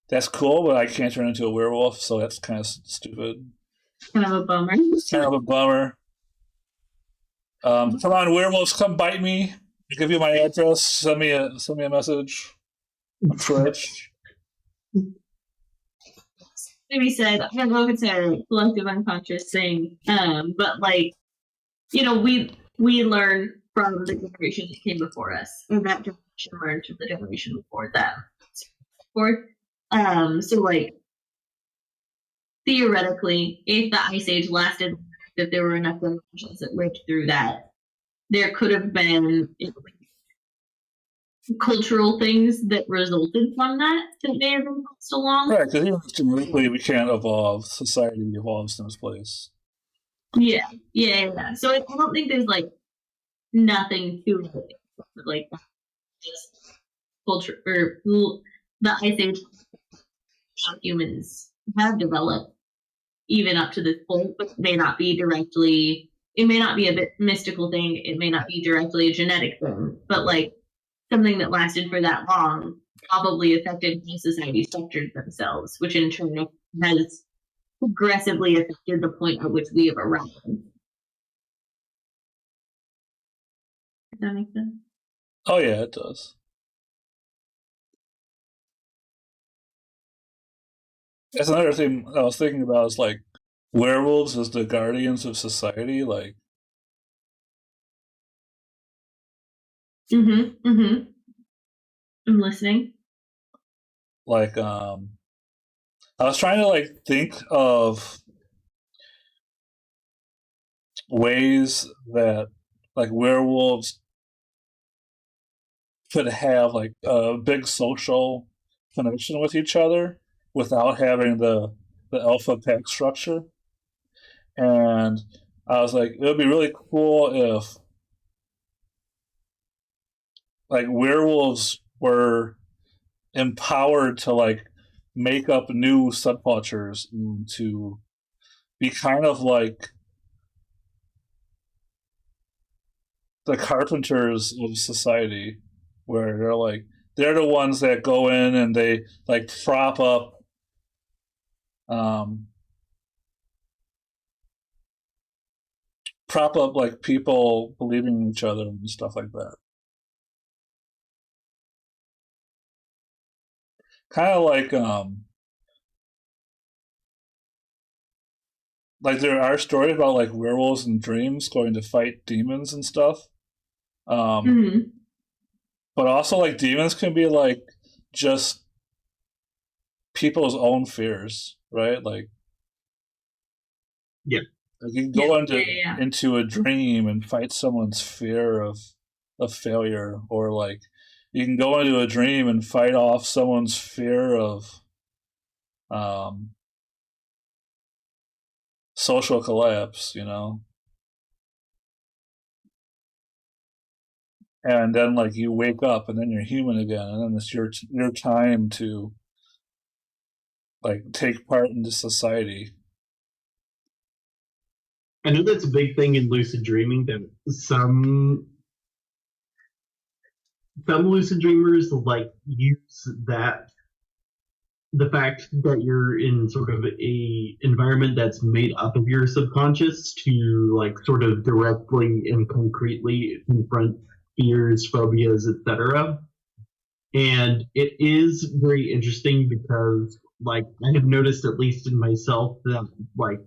that's cool, but I can't turn into a werewolf, so that's kind of stupid. Kind of a bummer. Kind of a bummer. Come on, werewolves, come bite me. I'll give you my address. Send me a message on Twitch. Maybe said, I don't know if it's a collective unconscious thing, but like, you know, we learn from the generation that came before us, and that generation learned from the generation before them. So like, theoretically, if the Ice Age lasted, if there were enough generations that lived through that, there could have been cultural things that resulted from that may have been passed along. Right, because even genetically we can't evolve. Society evolves in its place. Yeah. So I don't think there's like nothing to it, like just culture or the Ice Age. Humans have developed even up to this point, but it may not be directly. It may not be a bit mystical thing. It may not be directly a genetic thing, but like something that lasted for that long probably affected how society structured themselves, which in turn has progressively affected the point at which we have arrived. Does that make sense? Oh yeah, it does. That's another thing I was thinking about is like werewolves as the guardians of society, like. I'm listening. Like, I was trying to like think of ways that like werewolves could have like a big social connection with each other without having the alpha pack structure. And I was like, it would be really cool if like werewolves were empowered to like make up new subcultures and to be kind of like the carpenters of society, where they're the ones that go in and they like prop up like people believing in each other and stuff like that. Kind of like there are stories about like werewolves in dreams going to fight demons and stuff. But also like demons can be like just people's own fears, right? Like yeah. Like you can go into a dream and fight someone's fear of failure, or like you can go into a dream and fight off someone's fear of social collapse, you know? And then like you wake up and then you're human again, and then it's your time to like take part in the society. I know that's a big thing in lucid dreaming, that some lucid dreamers like use that, the fact that you're in sort of a environment that's made up of your subconscious to like sort of directly and concretely confront fears, phobias, etc. And it is very interesting because like I have noticed, at least in myself, that like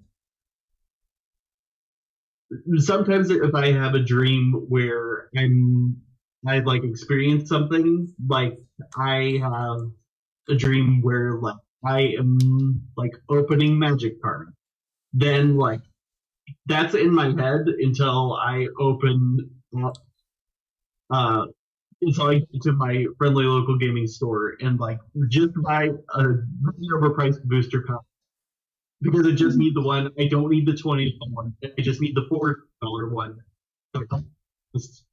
sometimes if I have a dream where I like experience something, like I have a dream where like I am like opening magic cards, then like that's in my head until I open until I get to my friendly local gaming store and like just buy a really overpriced booster pack, because I just need the one. I don't need the $20 one. I just need the $4 one. It's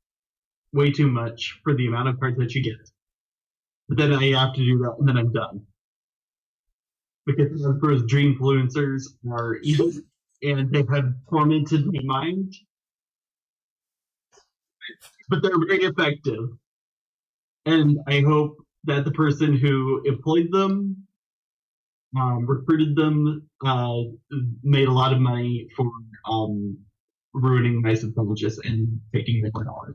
way too much for the amount of cards that you get. But then I have to do that, and then I'm done. Because those dream influencers are evil, and they have tormented my mind. But they're very effective. And I hope that the person who employed them, recruited them, made a lot of money for ruining my subconscious and taking their $4.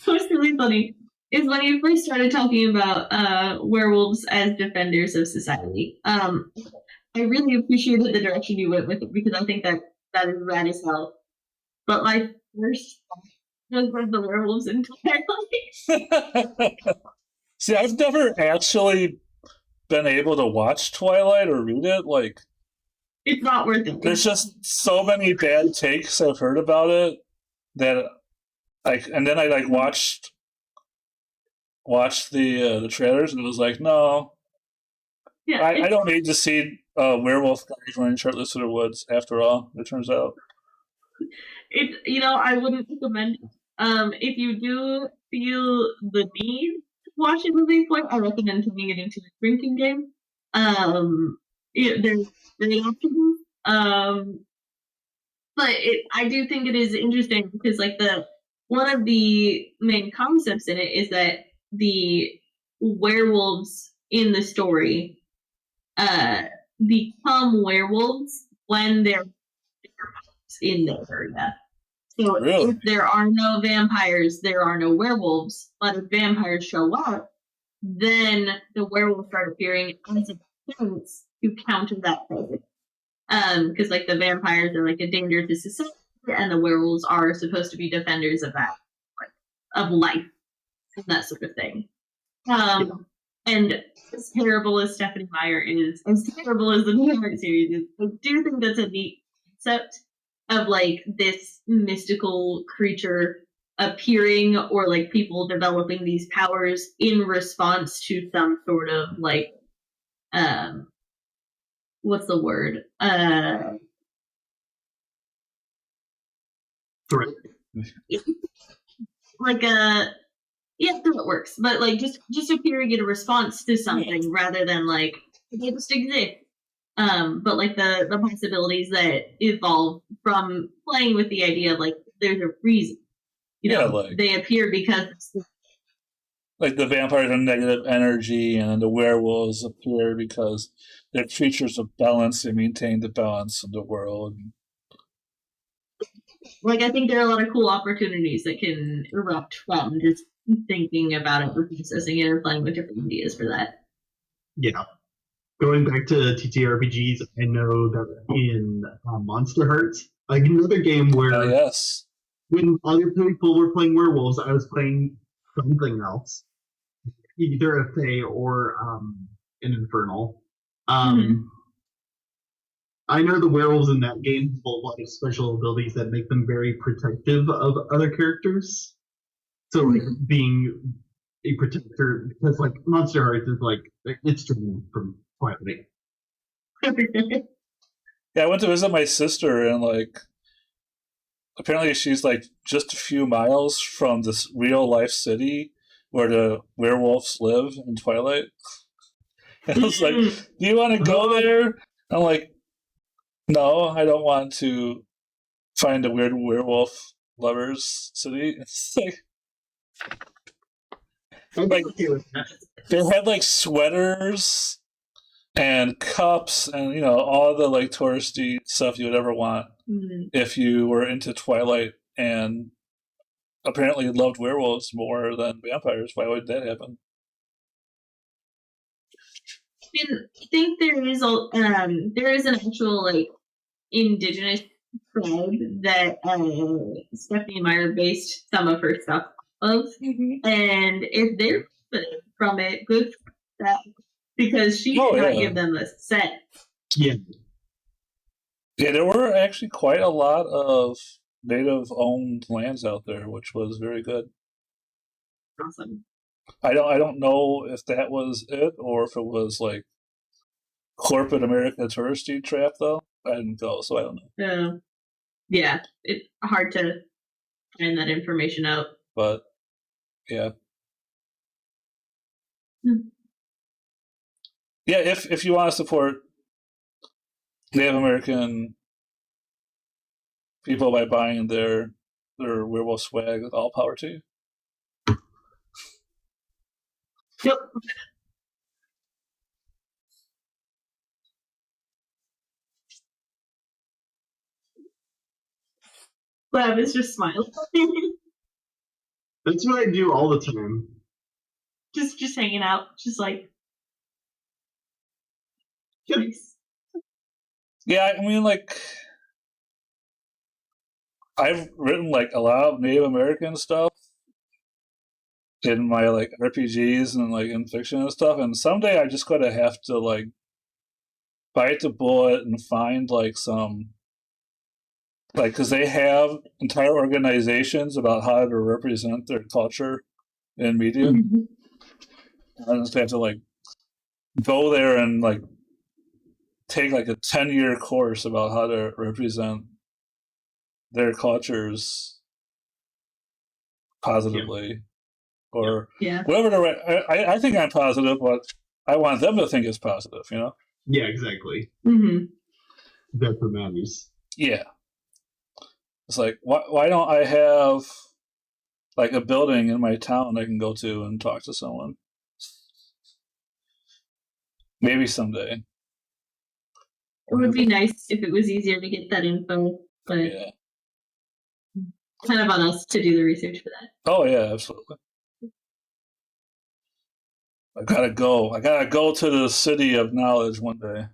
What's really funny is when you first started talking about werewolves as defenders of society. I really appreciated the direction you went with it, because I think that is rad as hell. But my first was the werewolves entirely. See, I've never actually been able to watch Twilight or read it. Like, it's not worth it. There's just so many bad takes I've heard about it that, like, and then I like watched the trailers, and it was like, no, yeah, I don't need to see werewolf guys running shirtless through the woods. After all, it turns out. I wouldn't recommend it. If you do feel the need to watch it at this point, I recommend turning it into a drinking game. There's many options. But I do think it is interesting because, like, one of the main concepts in it is that the werewolves in the story become werewolves when they're in the area. So really? If there are no vampires, there are no werewolves. But if vampires show up, then the werewolves start appearing as a defense to counter that presence. Because like the vampires are like a danger to society, and the werewolves are supposed to be defenders of that, of life, and that sort of thing. And as terrible as Stephanie Meyer is, as terrible as the Twilight series is, I do think that's a neat concept of like this mystical creature appearing or like people developing these powers in response to some sort of like what's the word? Threat. Like yeah, that works. But like just appearing in response to something rather than like they just exist. But like the possibilities that evolve from playing with the idea of like there's a reason. You know, like, they appear because like the vampires are negative energy and the werewolves appear because they're creatures of balance. They maintain the balance of the world. Like, I think there are a lot of cool opportunities that can erupt from just thinking about it or processing it or playing with different ideas for that. Yeah. Going back to TTRPGs, I know that in Monster Hearts, like another game where yes, when other people were playing werewolves, I was playing something else, either a Fae or an Infernal. I know the werewolves in that game have a lot of special abilities that make them very protective of other characters. So, like, being a protector, because, like, Monster Hearts is, like, it's driven from Twilight. Yeah, I went to visit my sister, and, like, apparently she's, like, just a few miles from this real-life city where the werewolves live in Twilight. And I was like, do you want to go there? I'm like, no, I don't want to find a weird werewolf lovers city. It's like they had like sweaters and cups and all the like touristy stuff you would ever want if you were into Twilight and apparently loved werewolves more than vampires. Why would that happen? I think there is an actual like indigenous tribe that Stephanie Meyer based some of her stuff of, and if they're from it, good for that, because she did not give them a set. Yeah, there were actually quite a lot of native-owned lands out there, which was very good. Awesome. I don't know if that was it or if it was like corporate America touristy trap though. I didn't go, so I don't know. Yeah, it's hard to find that information out. But yeah. Yeah, if you want to support Native American people by buying their werewolf swag, all power to you. Yep. Lab is just smiling. That's what I do all the time. Just hanging out, just like. Nice. Yeah, I mean, like, I've written like a lot of Native American stuff in my like RPGs and like in fiction and stuff, and someday I just gotta have to like bite the bullet and find like some like because they have entire organizations about how to represent their culture in media. I just have to like go there and like take like a 10-year course about how to represent their cultures positively or whatever the right. I think I'm positive, but I want them to think it's positive, Yeah, exactly. That's what matters. Yeah. It's like, why don't I have like a building in my town I can go to and talk to someone? Maybe someday. It would be nice if it was easier to get that info, but kind of on us to do the research for that. Oh yeah, absolutely. I gotta go to the city of knowledge one day.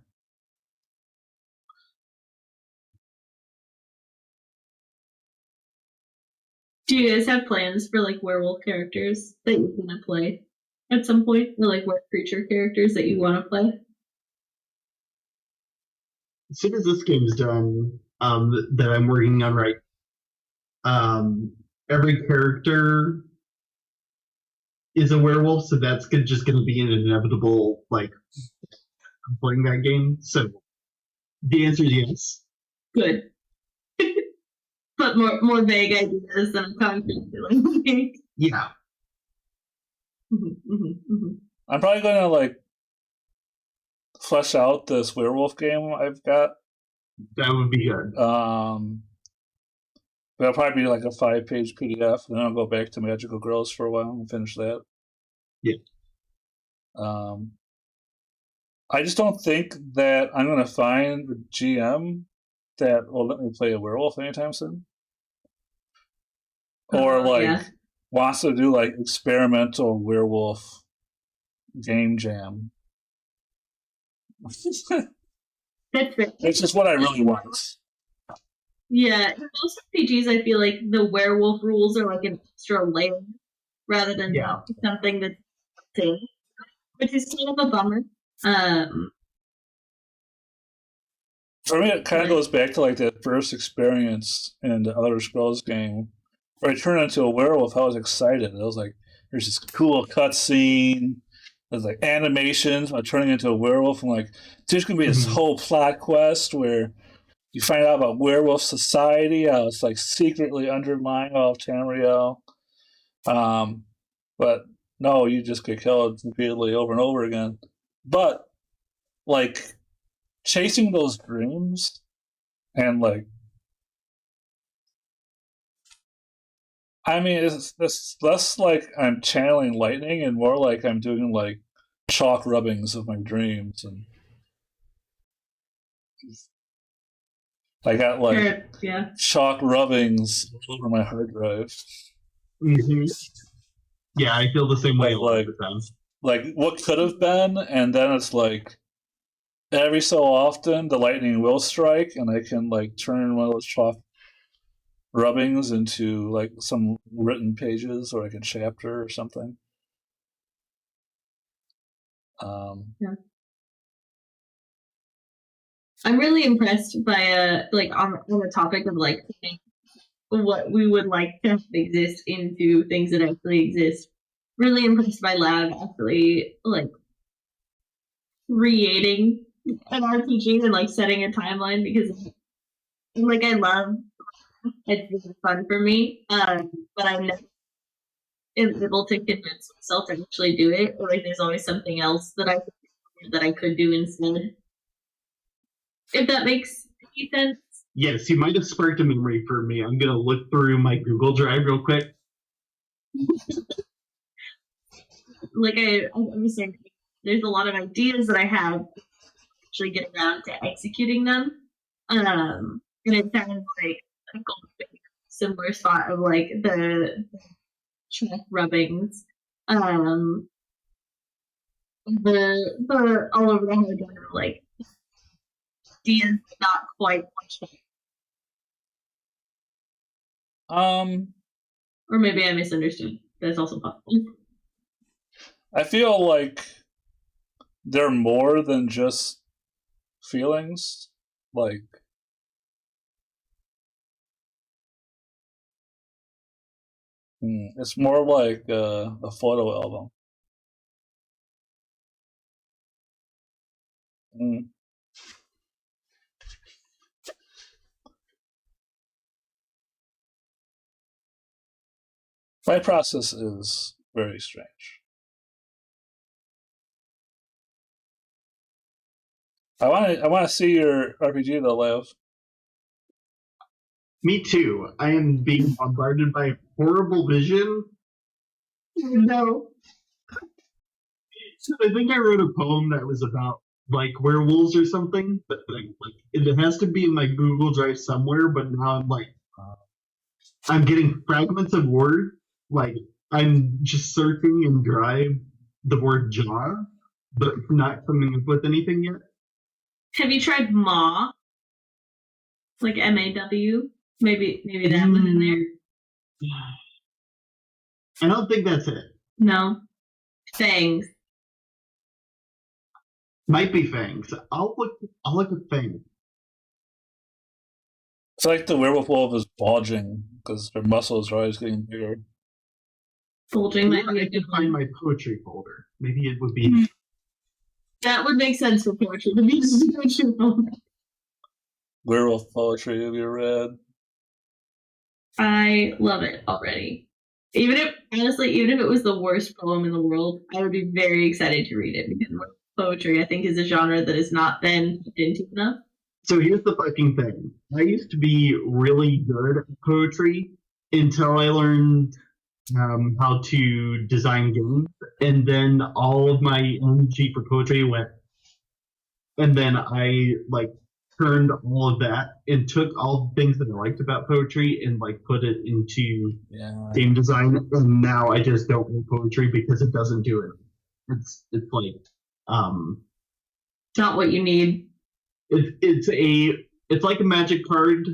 Do you guys have plans for like werewolf characters that you want to play at some point, or like werewolf creature characters that you want to play? As soon as this game is done, that I'm working on right. Every character is a werewolf, so that's just going to be an inevitable playing that game. So the answer is yes. Good. But more vague ideas than a concrete feeling. Yeah. I'm probably going to flesh out this werewolf game I've got. That would be good. That'll probably be a 5-page PDF, and then I'll go back to Magical Girls for a while and finish that. Yeah. I just don't think that I'm going to find a GM that will let me play a werewolf anytime soon. Or wants to do experimental werewolf game jam. That's it. It's just what I really want. Yeah, in most RPGs, I feel like the werewolf rules are an extra layer rather than something that's thing, which is kind of a bummer. For me, it kind of goes back to that first experience in the Elder Scrolls game where I turned into a werewolf. I was excited. I was there's this cool cutscene. There's animations about turning into a werewolf. I'm there's going to be this whole plot quest where you find out about werewolf society. How it's secretly underlying all of Tamriel. But no, you just get killed repeatedly over and over again. But chasing those dreams and I mean, it's less I'm channeling lightning and more I'm doing chalk rubbings of my dreams, and I got chalk rubbings over my hard drive. Mm-hmm. Yeah, I feel the same way. What could have been, and then it's every so often the lightning will strike, and I can turn one of those chalk rubbings into some written pages or a chapter or something. Yeah. I'm really impressed by on the topic of what we would like to have exist into things that actually exist. Really impressed by Lab actually creating an RPG and setting a timeline, because I love it's really fun for me, but I'm never able to convince myself to actually do it, or there's always something else that I could do instead. If that makes any sense. Yes, you might have sparked a memory for me. I'm gonna look through my Google Drive real quick. I'm saying, there's a lot of ideas that I have actually get around to executing them. And it sounds a similar spot of the track rubbings. The all over the hard drive ideas not quite much. Or maybe I misunderstood. That's also possible. I feel they're more than just feelings. It's more a photo album. My process is very strange. I want to see your RPG though, Lev. Me too. I am being bombarded by horrible vision. No. So I think I wrote a poem that was about werewolves or something, but it has to be in my Google Drive somewhere. But now I'm getting fragments of word. I'm just searching in Drive the word jaw, but not coming up with anything yet. Have you tried Maw? MAW? Maybe that was in there. I don't think that's it. No. Fangs. Might be fangs. I'll look at fangs. It's like the werewolf wolf is bulging because their muscles are always getting bigger. Bulging. I could find my poetry folder. Maybe it would be. That would make sense for poetry. The poetry folder. Werewolf poetry would be read. I love it already. Even if it was the worst poem in the world, I would be very excited to read it because poetry, I think, is a genre that has not been into enough. So here's the fucking thing. I used to be really good at poetry until I learned how to design games, and then all of my energy for poetry went. And then I turned all of that and took all the things that I liked about poetry and put it into game design. And now I just don't read poetry because it doesn't do it. It's not what you need. It's like a magic card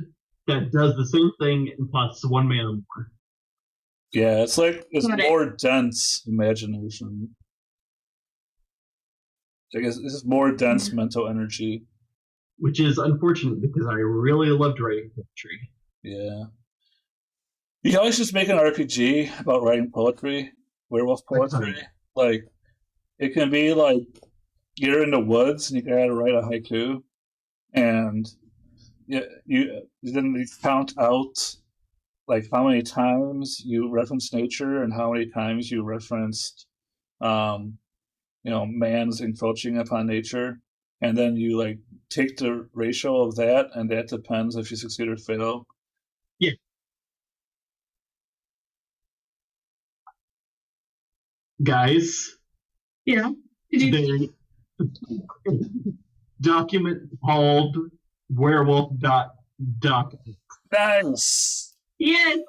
that does the same thing and costs 1 mana more. Yeah, it's more dense imagination. I guess this is more dense mental energy. Which is unfortunate because I really loved writing poetry. Yeah. You can always just make an RPG about writing poetry, werewolf poetry. It can be you're in the woods and you gotta write a haiku, and you count out how many times you reference nature and how many times you referenced, man's encroaching upon nature. And then you take the ratio of that, and that depends if you succeed or fail. Yeah. Guys. Yeah. They document called werewolf.doc. Nice. Yes.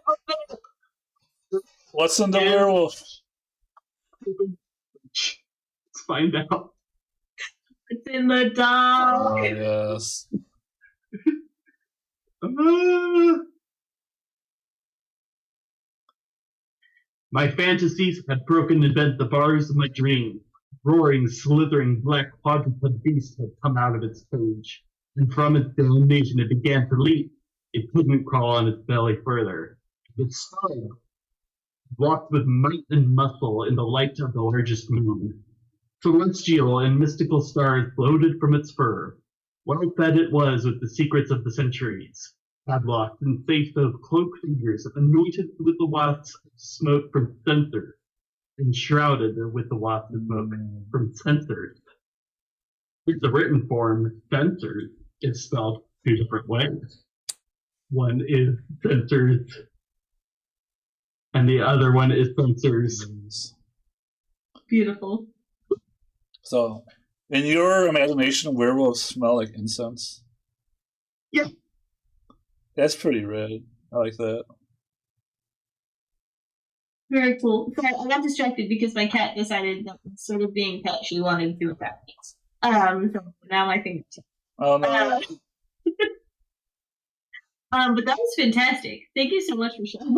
What's in the werewolf? Let's find out. It's in the dock. Oh, yes. My fantasies had broken and bent the bars of my dream. Roaring, slithering, black quadruped beast had come out of its cage, and from its damnation it began to leap. It couldn't crawl on its belly further. It stood, walked with might and muscle in the light of the largest moon. Celestial and mystical stars floated from its fur. Well fed it was with the secrets of the centuries, padlocked and safe of cloaked figures, anointed with the wafts of smoke from censers, and shrouded with the wafts of smoke from censers. In the written form, censers is spelled 2 different ways. One is censors, and the other one is censors. Beautiful. So, in your imagination, werewolves smell like incense? Yeah. That's pretty rad. I like that. Very cool. So I got distracted because my cat decided that instead of being pet, she wanted to attack me. So now my fingertips. Oh, no. But that was fantastic. Thank you so much for sharing.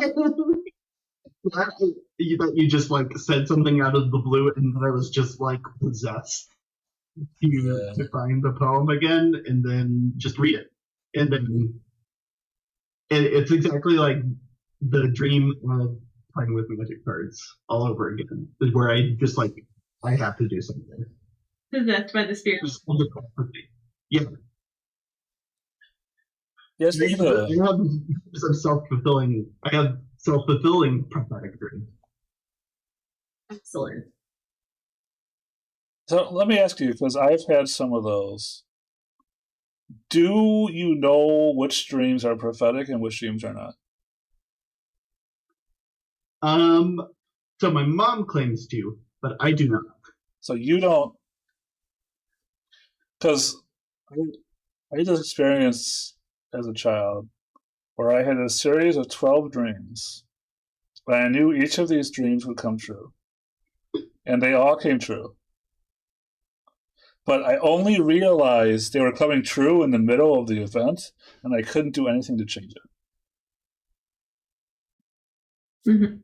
You just said something out of the blue, and I was just possessed to find the poem again, and then just read it, and then it's exactly like the dream of playing with magic cards all over again, where I just I have to do something. Possessed by the spirit. Yeah. Yes, I have self-fulfilling prophetic dreams. Excellent. So let me ask you, because I've had some of those. Do you know which dreams are prophetic and which dreams are not? So my mom claims to, but I do not. So you don't, because I had this experience as a child where I had a series of 12 dreams, but I knew each of these dreams would come true. And they all came true. But I only realized they were coming true in the middle of the event, and I couldn't do anything to change it. Mm-hmm.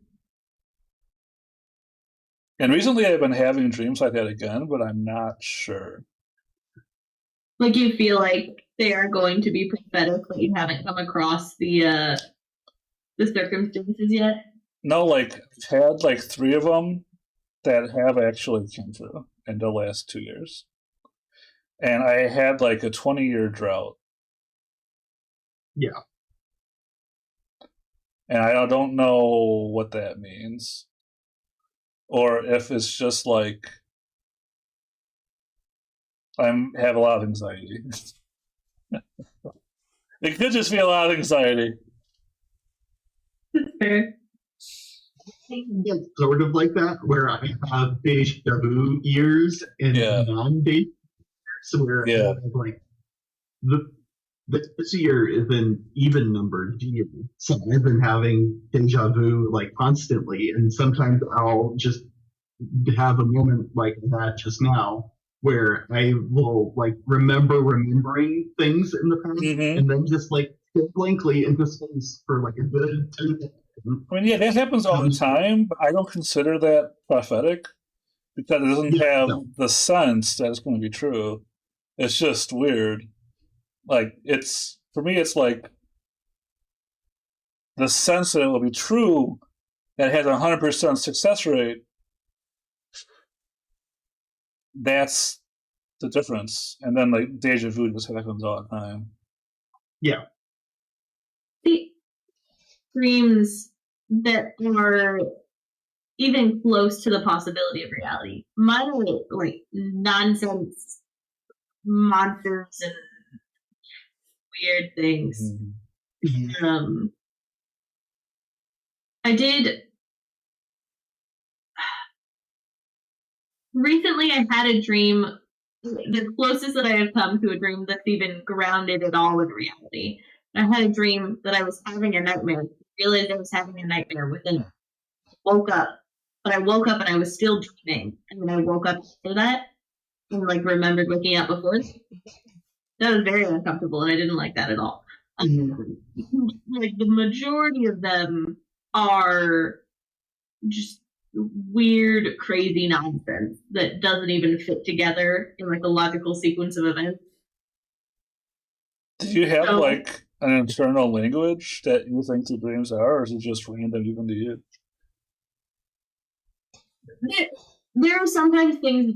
And recently I've been having dreams like that again, but I'm not sure. You feel like they are going to be prophetic, but you haven't come across the circumstances yet? No, like I've had like 3 of them that have actually come through in the last 2 years, and I had like a 20-year drought. Yeah. And I don't know what that means, or if it's just like I have a lot of anxiety. It could just be a lot of anxiety. Fair. It's sort of like that, where I have deja vu years and non-deja vu, where I have like this year is an even numbered year, so I've been having deja vu like constantly, and sometimes I'll just have a moment like that just now where I will like remembering things in the past, and then just like sit blankly into space for like a good 10 minutes. I mean, yeah, that happens all the time, but I don't consider that prophetic because it doesn't have the sense that it's going to be true. It's just weird. Like, it's, for me, it's like the sense that it will be true, that it has a 100% success rate. That's the difference. And then, like, deja vu just happens all the time. Yeah. The dreams that are even close to the possibility of reality. Mine are like nonsense monsters and weird things. I did recently. I had a dream, the closest that I have come to a dream that's even grounded at all in reality. I had a dream that I was having a nightmare. I realized I was having a nightmare within. Woke up, but I woke up and I was still dreaming, and then I woke up after that and like remembered waking up before. That was very uncomfortable, and I didn't like that at all. Like the majority of them are just weird, crazy nonsense that doesn't even fit together in like a logical sequence of events. Do you have like an internal language that you think the dreams are, or is it just random even to you? There are sometimes things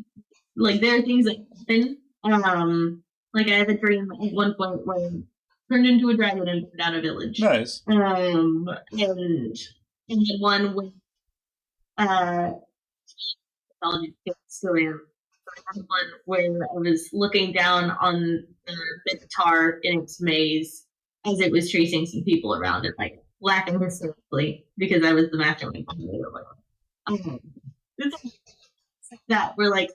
like there are things that happen. Like I have a dream at one point where I turned into a dragon and burned down a village. Nice. And then one with one where I was looking down on the guitar in its maze as it was chasing some people around it, like laughing hysterically because I was the mastermind. That we're like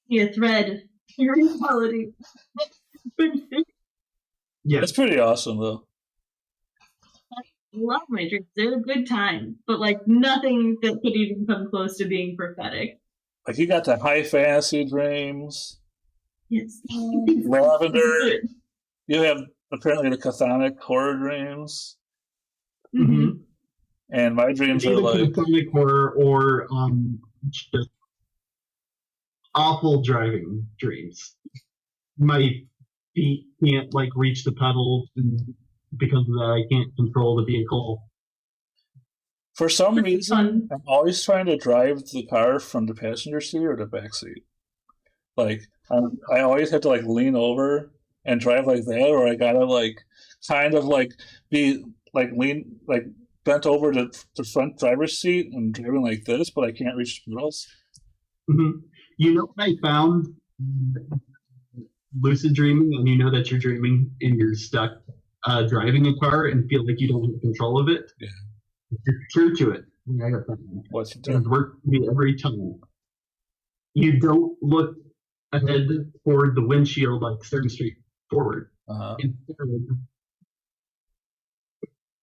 a thread reality. Yeah, it's pretty awesome though. I love my dreams. They're a good time, but like nothing that could even come close to being prophetic. Like you got the high fantasy dreams. Yes. Lavender. You have apparently the chthonic horror dreams. Mm-hmm. And my dreams are like chthonic horror or just awful driving dreams. My feet can't like reach the pedals, and because of that, I can't control the vehicle. For some reason, I'm always trying to drive the car from the passenger seat or the back seat. Like I always have to like lean over and drive like that, or I gotta like kind of like be like lean like bent over to the front driver's seat and driving like this, but I can't reach the pedals. Mm-hmm. You know what I found? Lucid dreaming, and you know that you're dreaming and you're stuck driving a car and feel like you don't have control of it. Yeah. You're true to it. I got that. What's it doing? It worked for me every time. You don't look ahead toward the windshield like staring straight forward. Instead,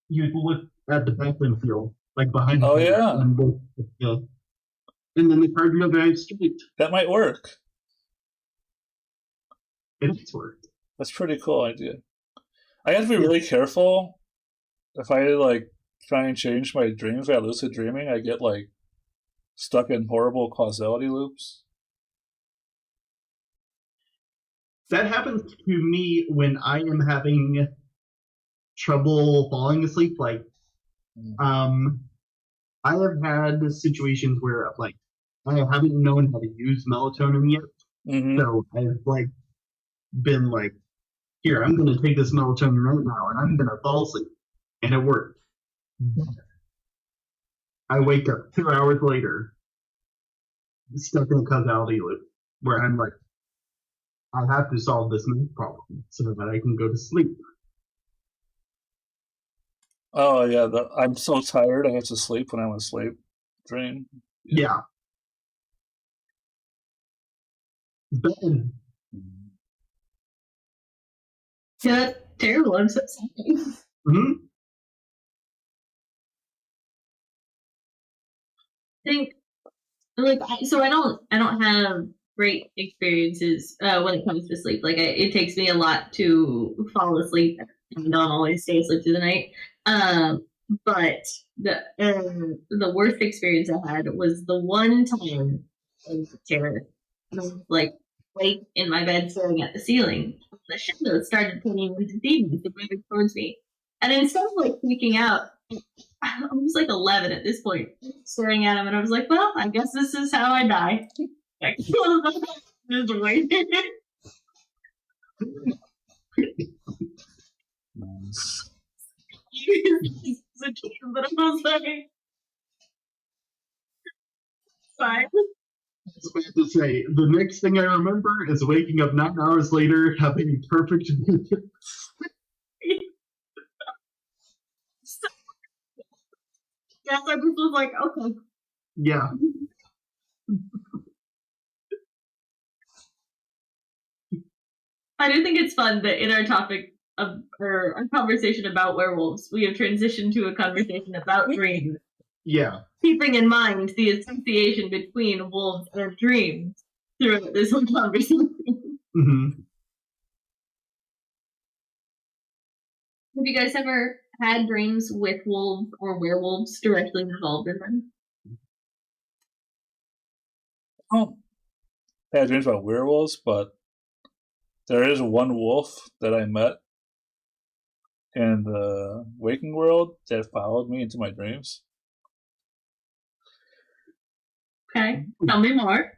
you look at the back windshield, like behind. Oh yeah. And then the car will drive straight. That might work. It's worked. That's a pretty cool idea. I have to be really careful. If I like try and change my dreams by lucid dreaming, I get like stuck in horrible causality loops. That happens to me when I am having trouble falling asleep. Like, I have had situations where, like, I haven't known how to use melatonin yet. Mm-hmm. So I've, like, been like, here, I'm going to take this melatonin right now, and I'm going to fall asleep. And it worked. I wake up 2 hours later, stuck in a causality loop, where I'm like, I have to solve this math problem so that I can go to sleep. Oh, yeah. I'm so tired, I have to sleep when I'm asleep. Dream. Yeah. Ben. Yeah, that's terrible. I'm so sorry. Mm-hmm. I think, like, so I don't have great experiences when it comes to sleep. Like, it takes me a lot to fall asleep. I don't always stay asleep through the night. But the worst experience I had was the one time I was terror. I was like awake in my bed staring at the ceiling. The shadows started turning into demons and moving towards me. And instead of like freaking out, I was like 11 at this point, staring at him, and I was like, well, I guess this is how I die. Like, just waiting. Nice. But I was like, fine. I was about to say, the next thing I remember is waking up 9 hours later, having perfect music. Yes, I just was like, okay. Yeah. I do think it's fun that in our topic of or our conversation about werewolves, we have transitioned to a conversation about dreams. Yeah. Keeping in mind the association between wolves and dreams throughout this whole conversation. Mm-hmm. Have you guys ever had dreams with wolves or werewolves directly involved in them? Oh, I had dreams about werewolves, but there is one wolf that I met in the waking world that followed me into my dreams. Okay, tell me more.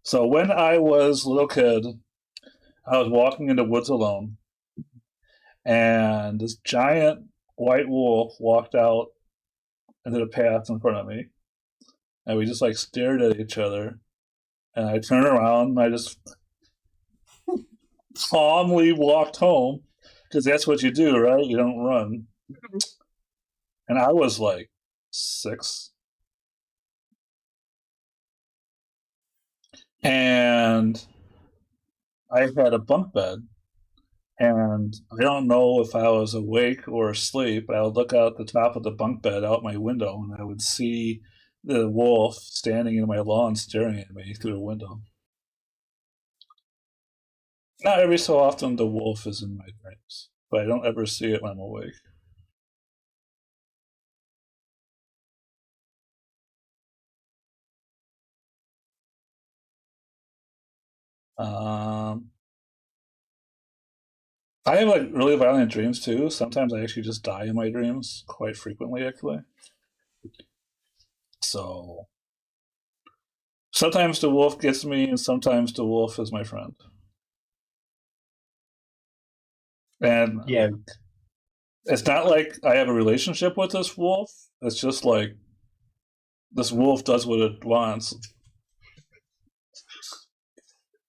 So when I was a little kid, I was walking in the woods alone, and this giant white wolf walked out into the path in front of me, and we just like stared at each other. And I turned around and I just calmly walked home, because that's what you do, right? You don't run. And I was like 6. And I had a bunk bed. And I don't know if I was awake or asleep, but I would look out the top of the bunk bed out my window, and I would see the wolf standing in my lawn staring at me through the window. Not every so often the wolf is in my dreams, but I don't ever see it when I'm awake. I have like really violent dreams too. Sometimes I actually just die in my dreams, quite frequently actually. So sometimes the wolf gets me, and sometimes the wolf is my friend. And yeah, it's not like I have a relationship with this wolf. It's just like this wolf does what it wants.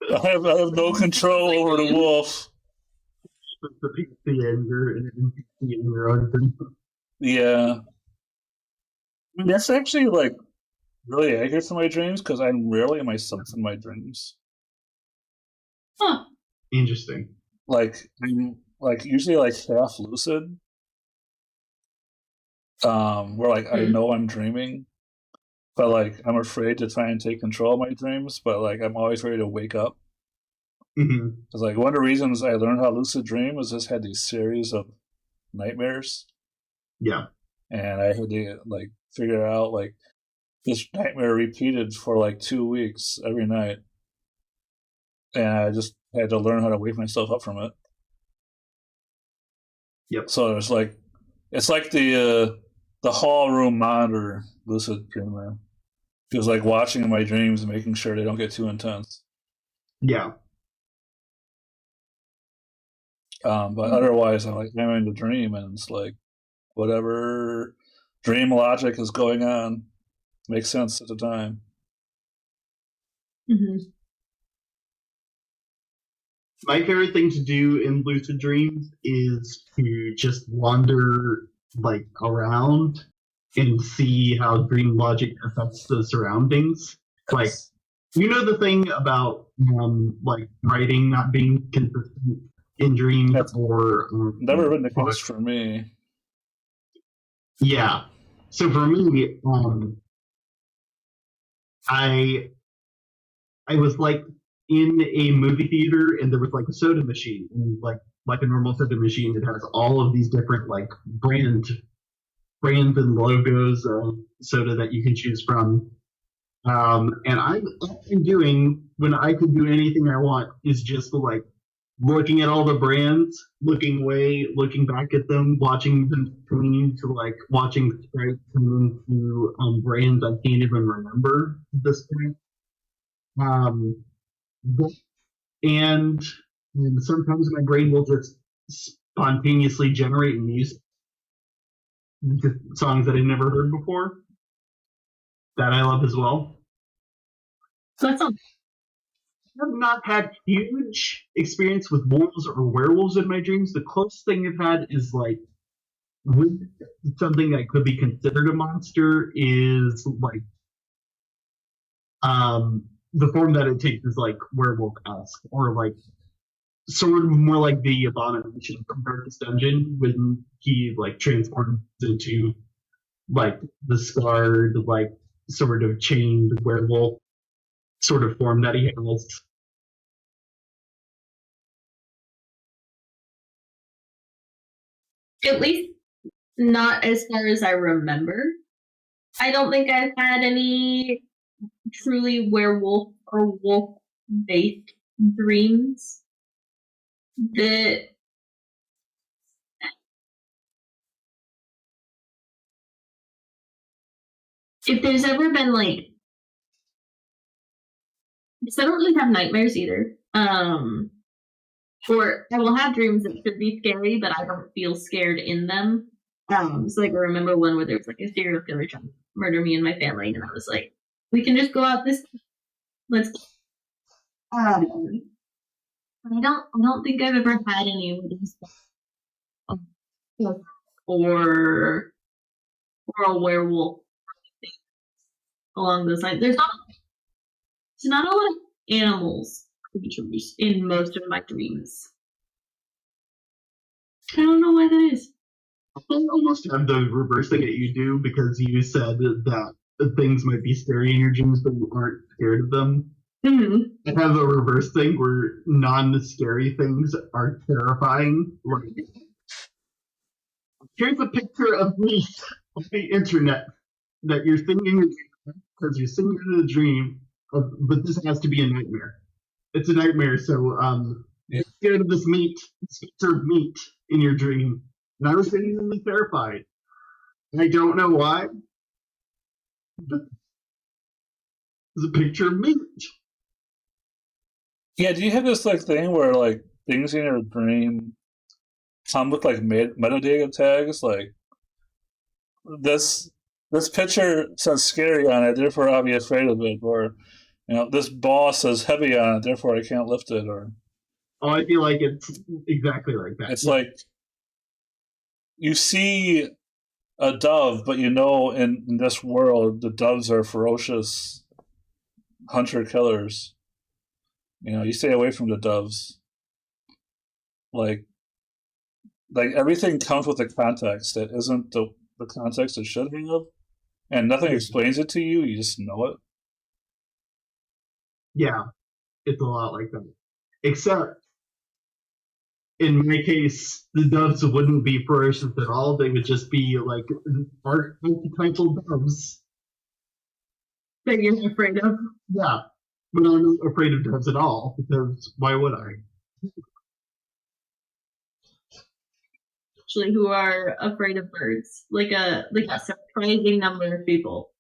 I have no control over the wolf. The anger and the anger. Yeah. That's actually like really accurate to my dreams, because I'm rarely myself in my dreams. Huh. Interesting. Like I'm like usually like half lucid. Where like I know I'm dreaming, but like I'm afraid to try and take control of my dreams, but like I'm always ready to wake up. Mm-hmm. Because like one of the reasons I learned how lucid dream is just had these series of nightmares. Yeah. And I had to like figure out like this nightmare repeated for like 2 weeks every night. And I just had to learn how to wake myself up from it. Yep. So it's like the hall room monitor lucid dreamland. Feels like watching my dreams and making sure they don't get too intense. Yeah. But otherwise, I'm like having the dream, and it's like whatever dream logic is going on makes sense at the time. Mm-hmm. My favorite thing to do in lucid dreams is to just wander like around and see how dream logic affects the surroundings. Like, you know, the thing about like writing not being consistent in dreams. That's never been the case for me. Yeah. So for me, I was like in a movie theater, and there was like a soda machine, and like a normal soda machine, it has all of these different like brands and logos of soda that you can choose from. And I'm doing, when I could do anything I want, is just like looking at all the brands, looking away, looking back at them, watching them turn to like watching sprites turn into brands I can't even remember at this point. And sometimes my brain will just spontaneously generate music, songs that I've never heard before, that I love as well. So that's all. I've not had huge experience with wolves or werewolves in my dreams. The closest thing I've had is like with something that could be considered a monster is like the form that it takes is like werewolf-esque, or like sort of more like the abomination from Darkest Dungeon when he like transforms into like the scarred, like sort of chained werewolf sort of form that he has. At least not as far as I remember. I don't think I've had any truly werewolf or wolf-based dreams that if there's ever been like, because I don't really have nightmares either. Or I will have dreams that should be scary, but I don't feel scared in them. So like I remember one where there was like a serial killer trying to murder me and my family, and I was like, we can just go out this, let's. I don't think I've ever had any of these, or a werewolf along those lines. There's not a lot of animals creatures in most of my dreams. I don't know why that is. I almost have the reverse thing that you do, because you said that things might be scary in your dreams, but you aren't scared of them. Mm-hmm. I have a reverse thing where non-scary things are terrifying. Like, here's a picture of me on the internet that you're thinking because you're sitting in a dream, but this has to be a nightmare. It's a nightmare, so you're scared of this meat, served meat in your dream. And I was genuinely terrified. And I don't know why. But there's a picture of meat. Yeah, do you have this like thing where like things in your dream come with like metadata tags, like this picture says scary on it, therefore I'll be afraid of it, or this ball says heavy on it, therefore I can't lift it, or I feel like it's exactly like that. It's like you see a dove, but in this world the doves are ferocious hunter-killers. You stay away from the doves. Like everything comes with a context that isn't the context it should have, and nothing explains it to you. You just know it. Yeah, it's a lot like that. Except, in my case, the doves wouldn't be ferocious at all. They would just be like archetypal doves that you're afraid of. Yeah. But I'm not afraid of doves at all, because why would I? Actually, who are afraid of birds. Like a surprising number of people.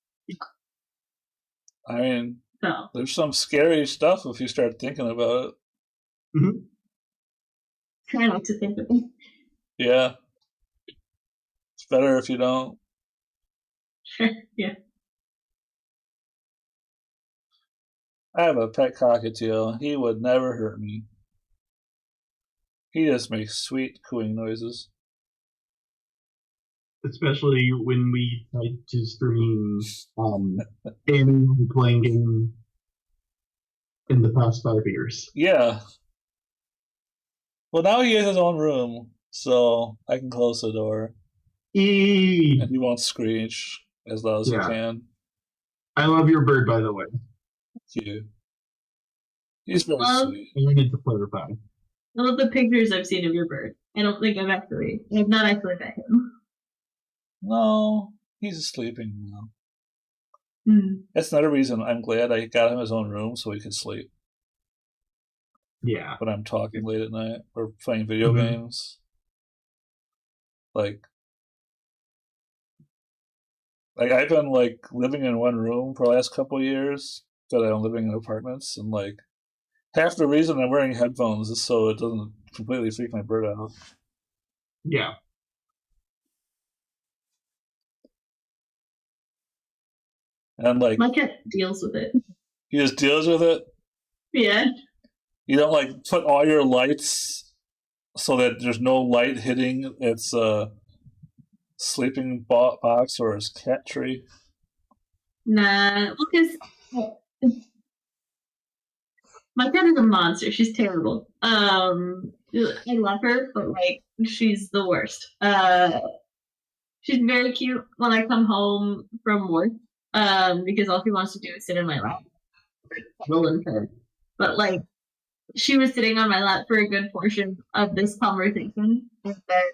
I mean, there's some scary stuff if you start thinking about it. Mm-hmm. Try not to think of it. Yeah. It's better if you don't. Sure, yeah. I have a pet cockatiel. He would never hurt me. He just makes sweet cooing noises. Especially when we tried to stream Animal playing game in the past 5 years. Yeah. Well, now he has his own room, so I can close the door. And he won't screech as loud as he can. I love your bird, by the way. Thank you. He's very sweet. I need to clarify. I love the pictures I've seen of your bird. I don't think I've not actually met him. No, he's sleeping now. That's another reason I'm glad I got him his own room so he could sleep. Yeah. When I'm talking late at night or playing video games. Like I've been living in one room for the last couple of years, but I'm living in apartments, and half the reason I'm wearing headphones is so it doesn't completely freak my bird out. Yeah. And my cat deals with it. He just deals with it? Yeah. You don't put all your lights so that there's no light hitting its sleeping box or his cat tree? Nah, because my cat is a monster. She's terrible. I love her, but she's the worst. She's very cute when I come home from work, because all she wants to do is sit in my lap. But she was sitting on my lap for a good portion of this conversation, and then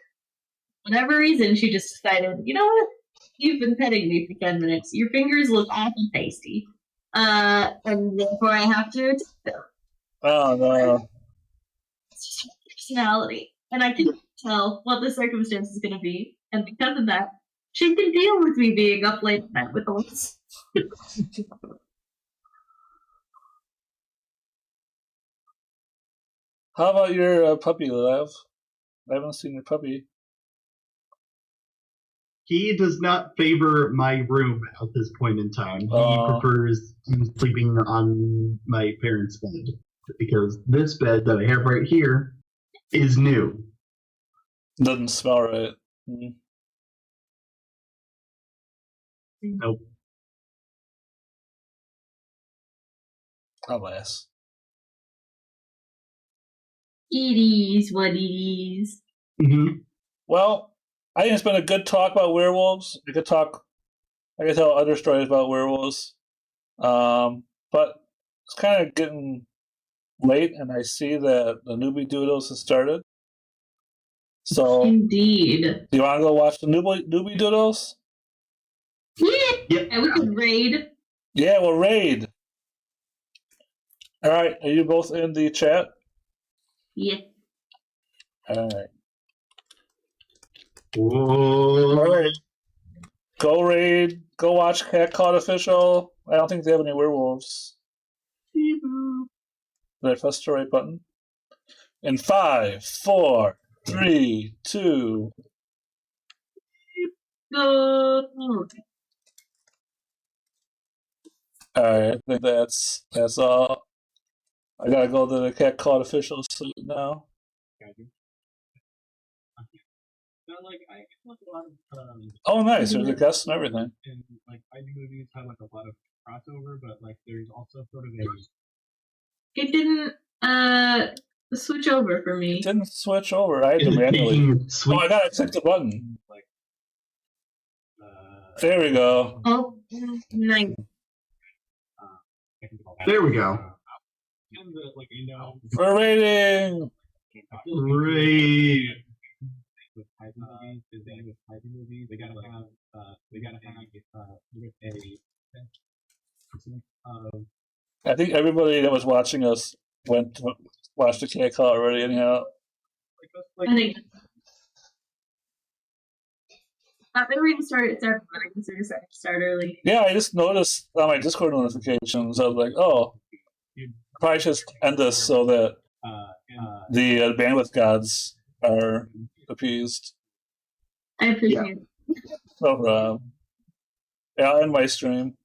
whatever reason, she just decided, you know what? You've been petting me for 10 minutes. Your fingers look awful tasty. And therefore I have to take them. Oh, no. It's just her personality. And I can tell what the circumstance is going to be. And because of that, she can deal with me being up late at night with the lights. How about your puppy, Lev? I haven't seen your puppy. He does not favor my room at this point in time. He prefers sleeping on my parents' bed, because this bed that I have right here is new. Doesn't smell right. Nope. Alas. It is what it is. Well, I think it's been a good talk about werewolves. I could tell other stories about werewolves. But it's kind of getting late, and I see that the Newbie Doodles has started. So, indeed. Do you want to go watch the Newbie Doodles? Yeah, and we can raid. Yeah, we'll raid. All right, are you both in the chat? Yeah. All right. Whoa. All right. Go raid. Go watch Cat Caught Official. I don't think they have any werewolves. Did I press the right button? In 5, 4, 3, 2. Go. All right. I think that's all. I gotta go to the Cat Caught Official suite now. I watch a lot of oh, nice! There's a guest and everything. And ID movies have a lot of crossover, but there's also sort of It didn't switch over for me. It didn't switch over. I had to manually. Oh, I gotta click the button. There we go. Oh, nice. There we go. For rating. Great. With type movies, with type movies, they gotta have with a I think everybody that was watching us went to watch the cat call already. Anyhow, I think. Maybe we can start early. Yeah, I just noticed on my Discord notifications. I was like, oh, probably should end this so that the bandwidth gods are appeased. I appreciate it. No problem. Yeah, I'll end my stream.